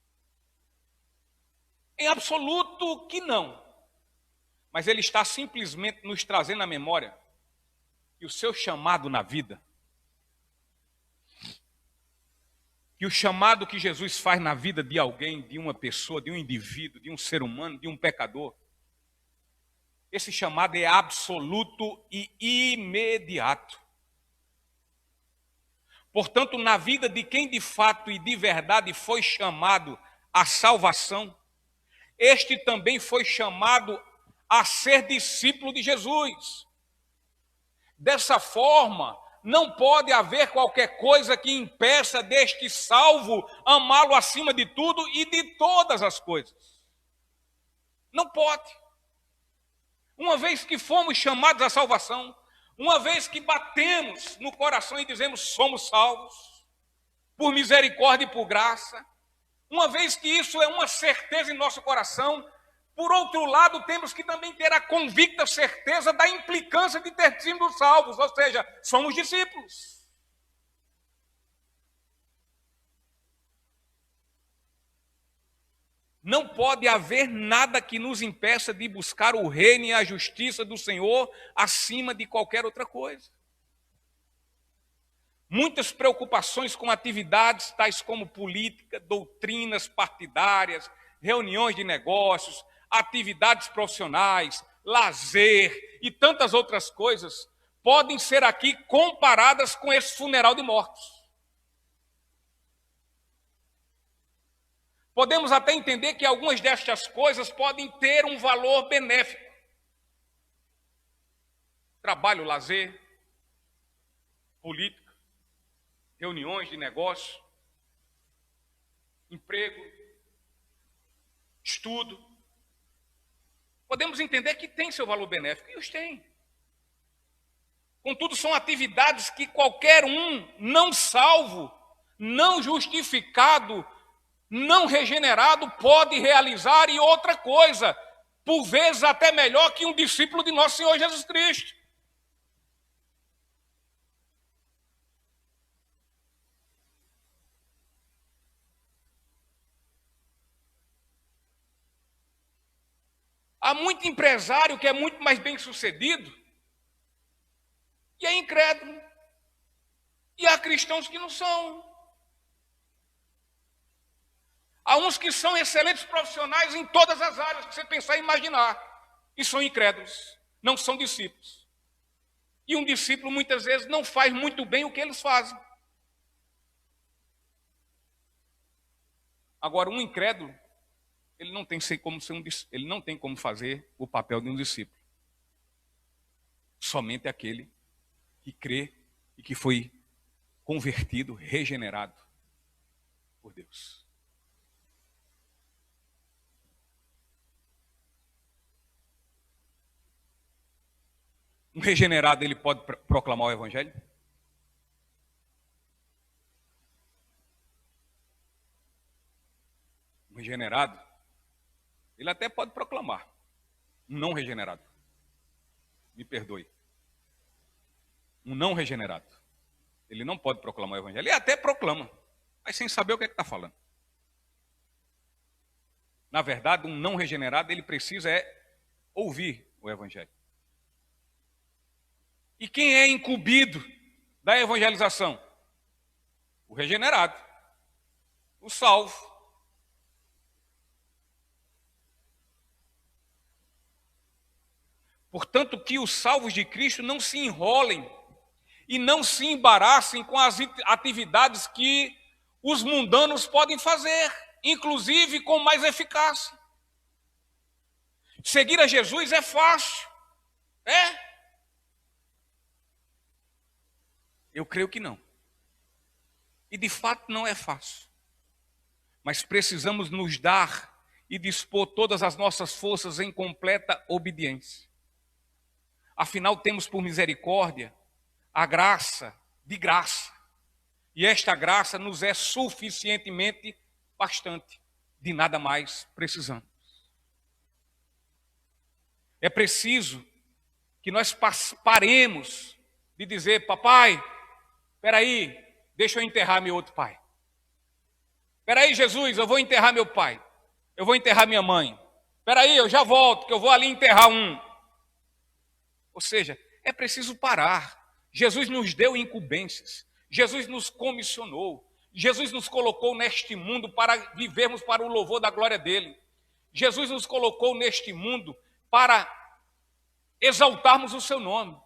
Em absoluto que não. Mas ele está simplesmente nos trazendo à memória que o seu chamado na vida, que o chamado que Jesus faz na vida de alguém, de uma pessoa, de um indivíduo, de um ser humano, de um pecador, esse chamado é absoluto e imediato. Portanto, na vida de quem de fato e de verdade foi chamado à salvação, este também foi chamado a ser discípulo de Jesus. Dessa forma, não pode haver qualquer coisa que impeça deste salvo amá-lo acima de tudo e de todas as coisas. Não pode. Uma vez que fomos chamados à salvação, uma vez que batemos no coração e dizemos somos salvos, por misericórdia e por graça, uma vez que isso é uma certeza em nosso coração, por outro lado, temos que também ter a convicta certeza da implicância de ter sido salvos, ou seja, somos discípulos. Não pode haver nada que nos impeça de buscar o reino e a justiça do Senhor acima de qualquer outra coisa. Muitas preocupações com atividades tais como política, doutrinas partidárias, reuniões de negócios, atividades profissionais, lazer e tantas outras coisas podem ser aqui comparadas com esse funeral de mortos. Podemos até entender que algumas destas coisas podem ter um valor benéfico. Trabalho, lazer, política, reuniões de negócio, emprego, estudo. Podemos entender que tem seu valor benéfico, e os tem. Contudo, são atividades que qualquer um não salvo, não justificado, não regenerado pode realizar, e outra coisa, por vezes até melhor que um discípulo de nosso Senhor Jesus Cristo. Há muito empresário que é muito mais bem sucedido e é incrédulo. E há cristãos que não são. Há uns que são excelentes profissionais em todas as áreas que você pensar e imaginar, e são incrédulos, não são discípulos. E um discípulo muitas vezes não faz muito bem o que eles fazem. Agora, um incrédulo, ele não tem como fazer o papel de um discípulo. Somente aquele que crê e que foi convertido, regenerado por Deus. Um regenerado, ele pode proclamar o evangelho? Um regenerado, ele até pode proclamar. Um não regenerado, me perdoe. Um não regenerado, ele não pode proclamar o evangelho. Ele até proclama, mas sem saber o que está falando. Na verdade, um não regenerado, ele precisa ouvir o evangelho. E quem é incumbido da evangelização? O regenerado, o salvo. Portanto, que os salvos de Cristo não se enrolem e não se embaraçem com as atividades que os mundanos podem fazer, inclusive com mais eficácia. Seguir a Jesus é fácil, é? Eu creio que não. E de fato não é fácil. Mas precisamos nos dar e dispor todas as nossas forças em completa obediência. Afinal, temos por misericórdia a graça de graça. E esta graça nos é suficientemente bastante. De nada mais precisamos. É preciso que nós paremos de dizer, papai, espera aí, deixa eu enterrar meu outro pai. Espera aí, Jesus, eu vou enterrar meu pai. Eu vou enterrar minha mãe. Espera aí, eu já volto, que eu vou ali enterrar um. Ou seja, é preciso parar. Jesus nos deu incumbências. Jesus nos comissionou. Jesus nos colocou neste mundo para vivermos para o louvor da glória dele. Jesus nos colocou neste mundo para exaltarmos o seu nome.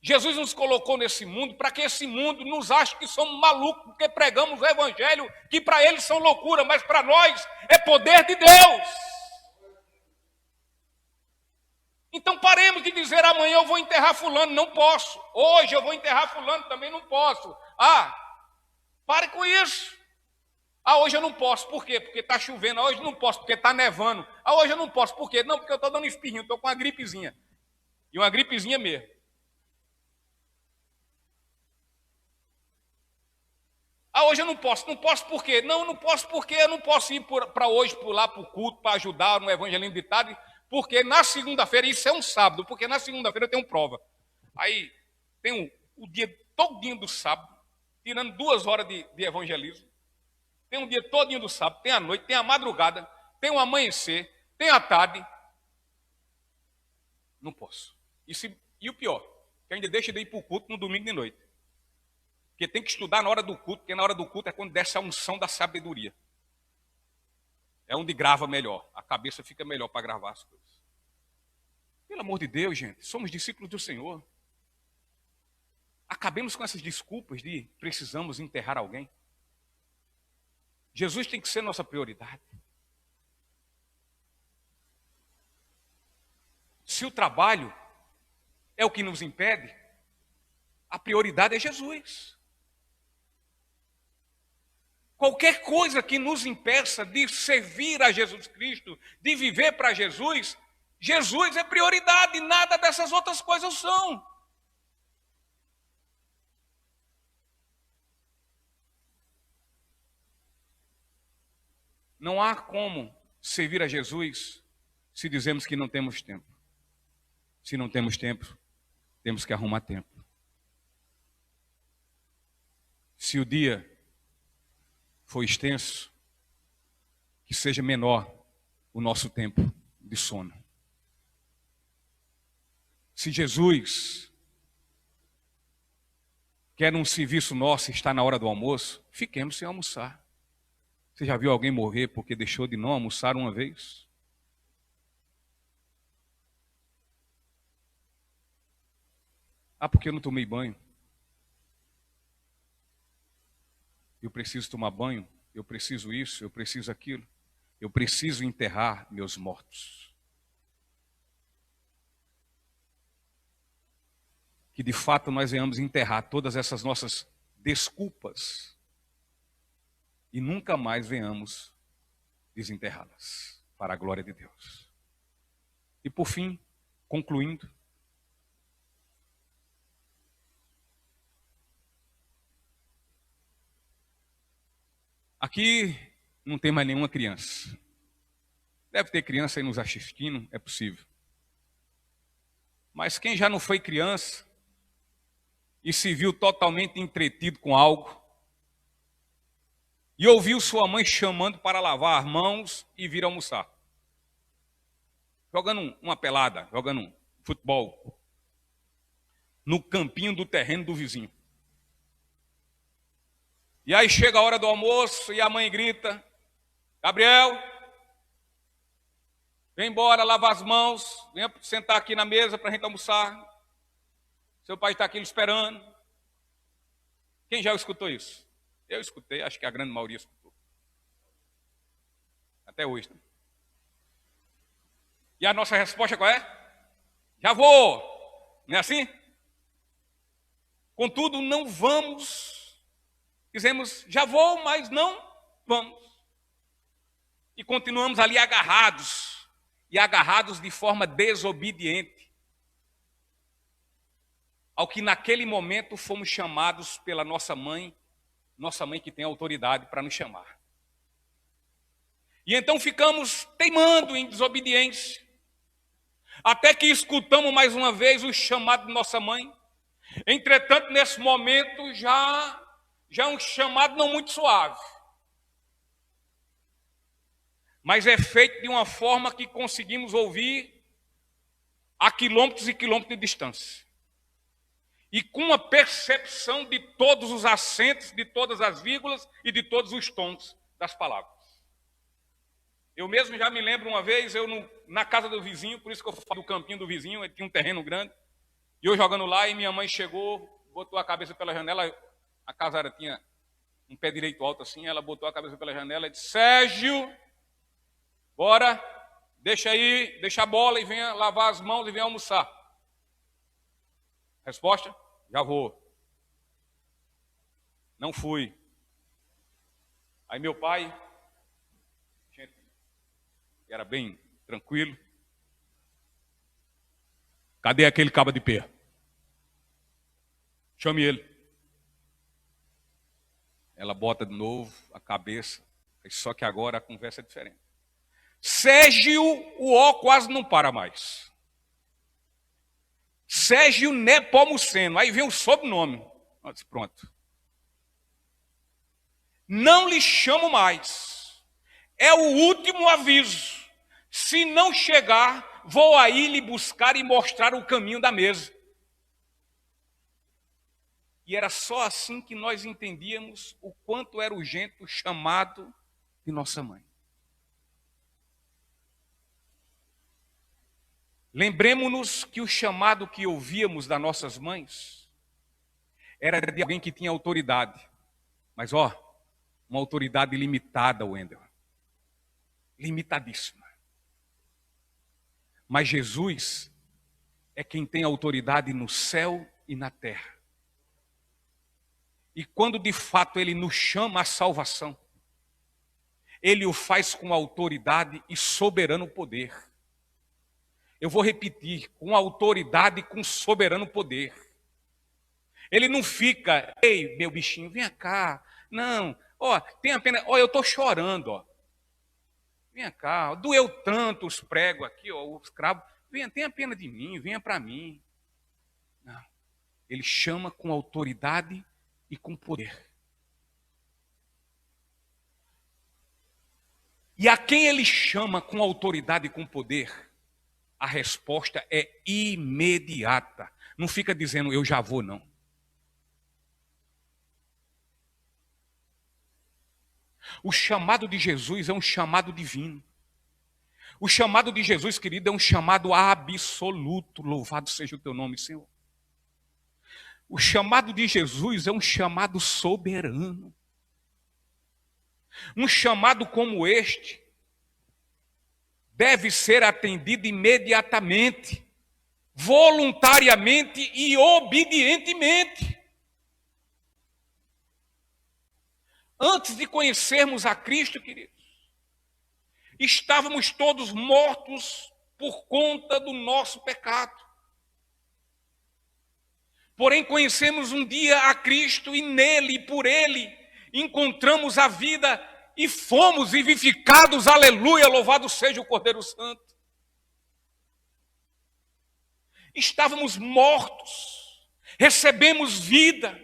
Jesus nos colocou nesse mundo para que esse mundo nos ache que somos malucos, porque pregamos o evangelho, que para eles são loucura, mas para nós é poder de Deus. Então paremos de dizer amanhã eu vou enterrar fulano, não posso. Hoje eu vou enterrar fulano, também não posso. Pare com isso. Hoje eu não posso, por quê? Porque está chovendo. Hoje eu não posso, porque está nevando. Hoje eu não posso, por quê? Não, porque eu estou dando espirrinho, estou com uma gripezinha. E uma gripezinha mesmo. Hoje eu não posso. Não posso por quê? Não, não posso porque eu não posso ir para hoje, lá para o culto, para ajudar no evangelismo de tarde, porque na segunda-feira, isso é um sábado, porque na segunda-feira eu tenho prova. Aí tem o dia todinho do sábado, tirando 2 horas de evangelismo. Tem um dia todinho do sábado, tem a noite, tem a madrugada, tem o amanhecer, tem a tarde. Não posso. E o pior, que ainda deixa de ir para o culto no domingo de noite. Porque tem que estudar na hora do culto, porque na hora do culto é quando desce a unção da sabedoria. É onde grava melhor, a cabeça fica melhor para gravar as coisas. Pelo amor de Deus, gente, somos discípulos do Senhor. Acabemos com essas desculpas de precisamos enterrar alguém. Jesus tem que ser nossa prioridade. Se o trabalho é o que nos impede, a prioridade é Jesus. Qualquer coisa que nos impeça de servir a Jesus Cristo, de viver para Jesus, Jesus é prioridade, nada dessas outras coisas são. Não há como servir a Jesus se dizemos que não temos tempo. Se não temos tempo, temos que arrumar tempo. Se o dia for extenso, que seja menor o nosso tempo de sono. Se Jesus quer um serviço nosso e está na hora do almoço, fiquemos sem almoçar. Você já viu alguém morrer porque deixou de não almoçar uma vez? Porque eu não tomei banho. Eu preciso tomar banho, eu preciso isso, eu preciso aquilo. Eu preciso enterrar meus mortos. Que de fato nós venhamos enterrar todas essas nossas desculpas e nunca mais venhamos desenterrá-las para a glória de Deus. E por fim, concluindo, aqui não tem mais nenhuma criança. Deve ter criança aí nos assistindo, é possível. Mas quem já não foi criança e se viu totalmente entretido com algo, e ouviu sua mãe chamando para lavar as mãos e vir almoçar, jogando uma pelada, jogando um futebol, no campinho do terreno do vizinho. E aí chega a hora do almoço e a mãe grita: Gabriel, vem embora, lavar as mãos, venha sentar aqui na mesa para a gente almoçar. Seu pai está aqui lhe esperando. Quem já escutou isso? Eu escutei, acho que a grande maioria escutou. Até hoje. Né? E a nossa resposta qual é? Já vou. Não é assim? Contudo, não vamos. Dizemos, já vou, mas não vamos. E continuamos ali agarrados. E agarrados de forma desobediente. Ao que naquele momento fomos chamados pela nossa mãe que tem autoridade para nos chamar. E então ficamos teimando em desobediência, até que escutamos mais uma vez o chamado de nossa mãe. Entretanto, nesse momento, já um chamado não muito suave, mas é feito de uma forma que conseguimos ouvir a quilômetros e quilômetros de distância. E com uma percepção de todos os acentos, de todas as vírgulas e de todos os tons das palavras. Eu mesmo já me lembro uma vez, na casa do vizinho, por isso que eu falo do campinho do vizinho, ele tinha um terreno grande. E eu jogando lá, e minha mãe chegou, botou a cabeça pela janela, a casa tinha um pé direito alto assim, ela botou a cabeça pela janela e disse: Sérgio, bora, deixa aí, deixa a bola e venha lavar as mãos e venha almoçar. Resposta? Já vou. Não fui. Aí meu pai, gente, era bem tranquilo. Cadê aquele cabo de pé? Chame ele. Ela bota de novo a cabeça, só que agora a conversa é diferente. Sérgio, o O quase não para mais. Sérgio Nepomuceno. Aí vem o sobrenome. Eu disse, pronto. Não lhe chamo mais. É o último aviso. Se não chegar, vou aí lhe buscar e mostrar o caminho da mesa. E era só assim que nós entendíamos o quanto era urgente o chamado de nossa mãe. Lembremos-nos que o chamado que ouvíamos das nossas mães era de alguém que tinha autoridade. Mas, uma autoridade limitada, Wendel. Limitadíssima. Mas Jesus é quem tem autoridade no céu e na terra. E quando de fato Ele nos chama à salvação, Ele o faz com autoridade e soberano poder. Eu vou repetir, com autoridade e com soberano poder. Ele não fica, ei, meu bichinho, vem cá. Não, tenha pena, eu estou chorando, Vem cá, doeu tanto os pregos aqui, os cravos. Tenha pena de mim, venha para mim. Não, ele chama com autoridade e com poder. E a quem ele chama com autoridade e com poder, a resposta é imediata. Não fica dizendo, eu já vou, não. O chamado de Jesus é um chamado divino. O chamado de Jesus, querido, é um chamado absoluto. Louvado seja o teu nome, Senhor. O chamado de Jesus é um chamado soberano. Um chamado como este deve ser atendido imediatamente, voluntariamente e obedientemente. Antes de conhecermos a Cristo, queridos, estávamos todos mortos por conta do nosso pecado. Porém, conhecemos um dia a Cristo e nele e por ele encontramos a vida e fomos vivificados. Aleluia, louvado seja o Cordeiro Santo. Estávamos mortos, recebemos vida.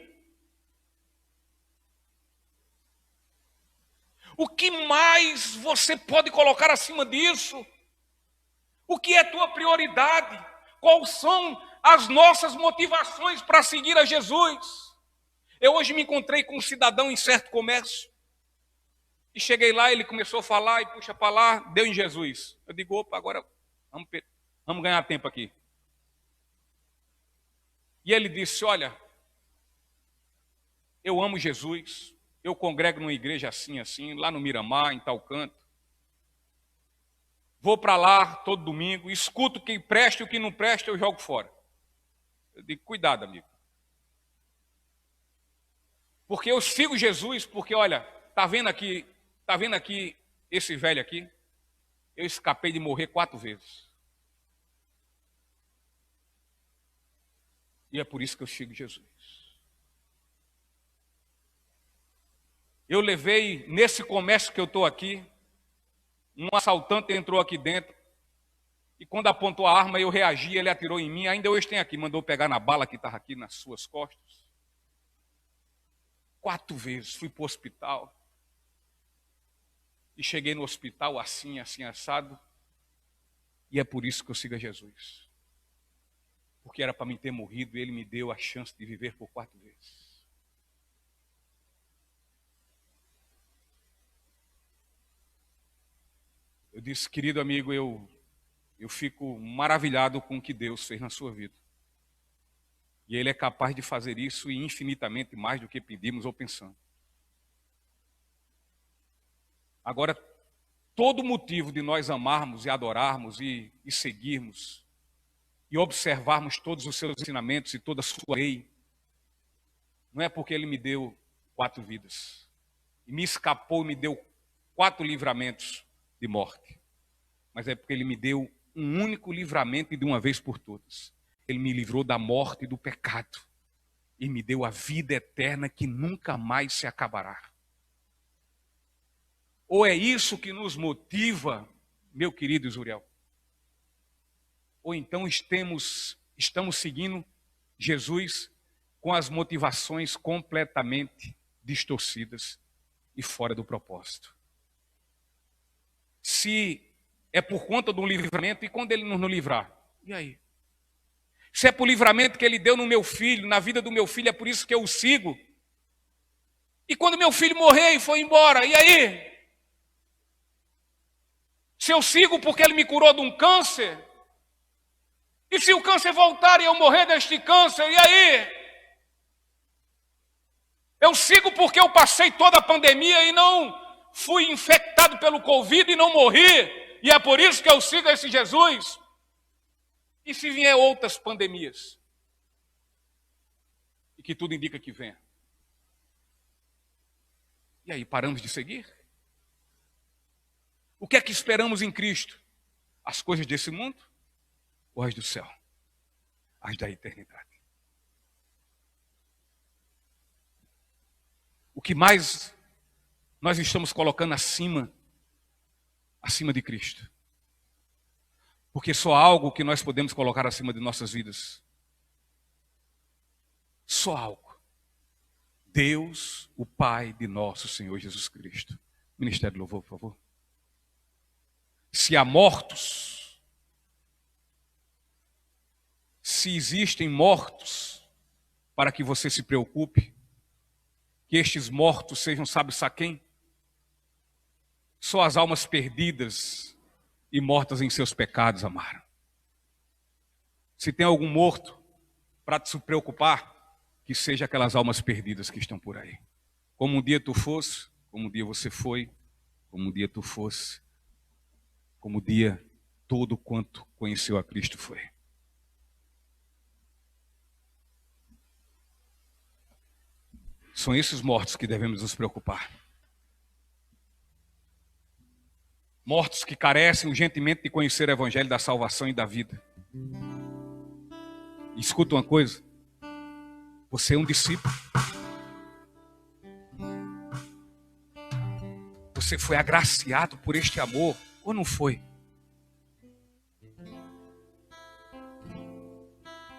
O que mais você pode colocar acima disso? O que é tua prioridade? Quais são as nossas motivações para seguir a Jesus? Eu hoje me encontrei com um cidadão em certo comércio. E cheguei lá, ele começou a falar e puxa para lá, deu em Jesus. Eu digo, opa, agora vamos ganhar tempo aqui. E ele disse, olha, eu amo Jesus, eu congrego numa igreja assim, assim, lá no Miramar, em tal canto. Vou para lá todo domingo, escuto o que presta e o que não presta, eu jogo fora. Eu digo, cuidado, amigo. Porque eu sigo Jesus, porque, olha, tá vendo aqui esse velho aqui? Eu escapei de morrer 4 vezes. E é por isso que eu sigo Jesus. Eu levei, nesse comércio que eu estou aqui, um assaltante entrou aqui dentro, e quando apontou a arma, eu reagi, ele atirou em mim, ainda hoje tem aqui, mandou pegar na bala que estava aqui nas suas costas. 4 vezes, fui para o hospital, e cheguei no hospital assim, assim, assado, e é por isso que eu sigo a Jesus. Porque era para mim ter morrido, e ele me deu a chance de viver por 4 vezes. Eu disse, querido amigo, eu fico maravilhado com o que Deus fez na sua vida. E Ele é capaz de fazer isso e infinitamente mais do que pedimos ou pensamos. Agora, todo motivo de nós amarmos e adorarmos e seguirmos e observarmos todos os seus ensinamentos e toda a sua lei, não é porque Ele me deu 4 vidas e me escapou e me deu 4 livramentos de morte, mas é porque Ele me deu um único livramento e de uma vez por todas. Ele me livrou da morte e do pecado e me deu a vida eterna que nunca mais se acabará. Ou é isso que nos motiva, meu querido Zuriel? Ou então estamos seguindo Jesus com as motivações completamente distorcidas e fora do propósito. Se é por conta do livramento, e quando Ele nos livrar? E aí? Se é por livramento que Ele deu no meu filho, na vida do meu filho, é por isso que eu o sigo. E quando meu filho morrer e foi embora, e aí? Se eu sigo porque Ele me curou de um câncer, e se o câncer voltar e eu morrer deste câncer, e aí? Eu sigo porque eu passei toda a pandemia e não fui infectado pelo Covid e não morri, e é por isso que eu sigo esse Jesus. E se vier outras pandemias? E que tudo indica que venha. E aí, paramos de seguir? O que é que esperamos em Cristo? As coisas desse mundo ou as do céu? As da eternidade. O que mais nós estamos colocando acima de Cristo? Porque só há algo que nós podemos colocar acima de nossas vidas. Só algo. Deus, o Pai de nosso Senhor Jesus Cristo. Ministério de Louvor, por favor. Se há mortos, se existem mortos, para que você se preocupe, que estes mortos sejam, sabe-se quem? Só as almas perdidas e mortas em seus pecados amaram. Se tem algum morto para se preocupar, que seja aquelas almas perdidas que estão por aí. Como um dia tu fosse, como um dia você foi, como um dia tu fosse, como um dia todo quanto conheceu a Cristo foi. São esses mortos que devemos nos preocupar. Mortos que carecem urgentemente de conhecer o Evangelho da salvação e da vida. E escuta uma coisa. Você é um discípulo. Você foi agraciado por este amor, ou não foi?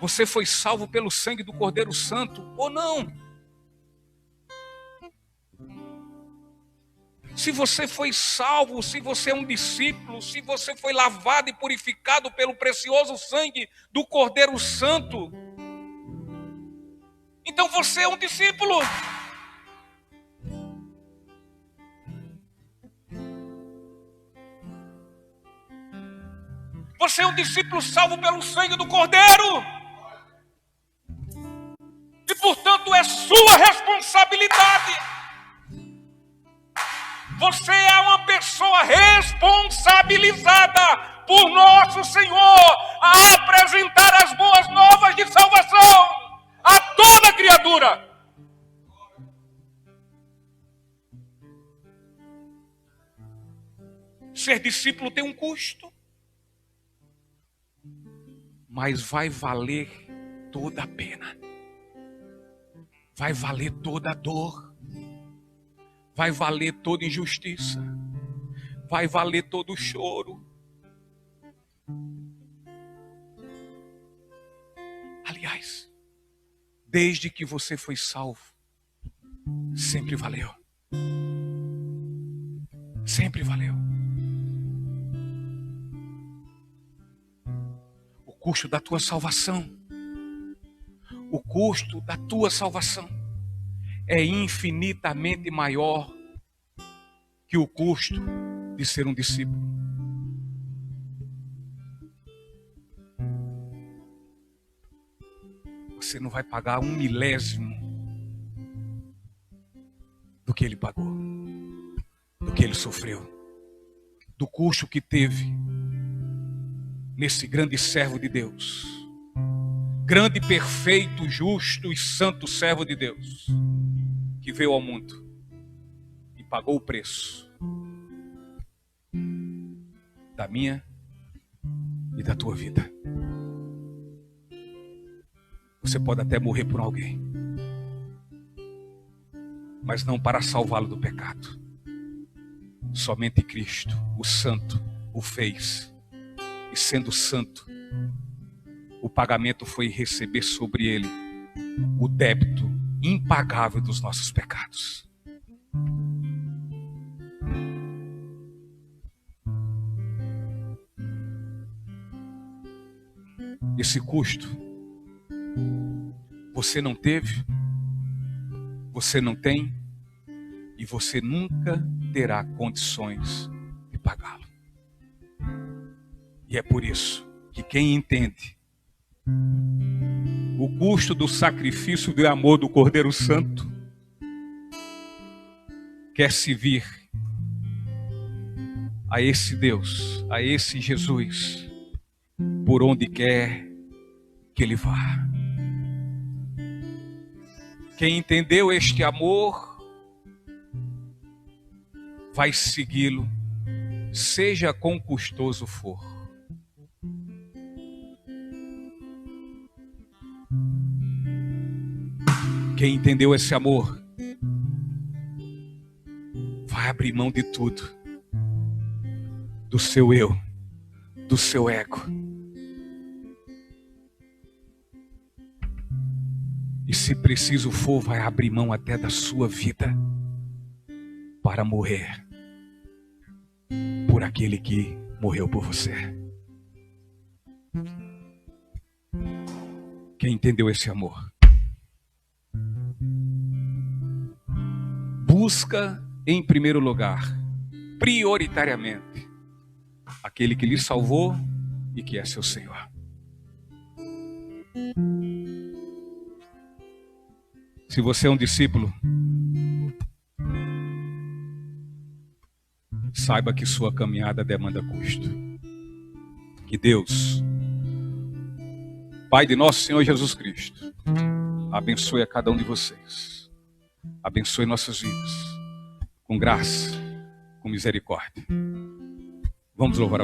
Você foi salvo pelo sangue do Cordeiro Santo, ou não? Se você foi salvo, se você é um discípulo, se você foi lavado e purificado pelo precioso sangue do Cordeiro Santo, então você é um discípulo. Você é um discípulo salvo pelo sangue do Cordeiro. E portanto é sua responsabilidade. Você é uma pessoa responsabilizada por nosso Senhor a apresentar as boas novas de salvação a toda criatura. Ser discípulo tem um custo, mas vai valer toda a pena. Vai valer toda a dor. Vai valer toda injustiça. Vai valer todo o choro. Aliás, desde que você foi salvo, sempre valeu. Sempre valeu. O custo da tua salvação, o custo da tua salvação é infinitamente maior que o custo de ser um discípulo. Você você não vai pagar 1/1000 do que ele pagou, do que ele sofreu, do custo que teve nesse grande servo de Deus, grande, perfeito, justo e santo servo de Deus, que veio ao mundo e pagou o preço da minha e da tua vida. Você pode até morrer por alguém, mas não para salvá-lo do pecado. Somente Cristo, o Santo, o fez. E sendo santo, o pagamento foi receber sobre ele o débito impagável dos nossos pecados. Esse custo você não teve, você não tem e você nunca terá condições de pagá-lo. E é por isso que quem entende o custo do sacrifício de amor do Cordeiro Santo quer se vir a esse Deus, a esse Jesus, por onde quer que ele vá. Quem entendeu este amor vai segui-lo, seja quão custoso for. Quem entendeu esse amor vai abrir mão de tudo, do seu eu, do seu ego, e se preciso for, vai abrir mão até da sua vida para morrer por aquele que morreu por você. Quem entendeu esse amor busca em primeiro lugar, prioritariamente, aquele que lhe salvou e que é seu Senhor. Se você é um discípulo, saiba que sua caminhada demanda custo. Que Deus, Pai de nosso Senhor Jesus Cristo, abençoe a cada um de vocês. Abençoe nossas vidas, com graça, com misericórdia. Vamos louvar a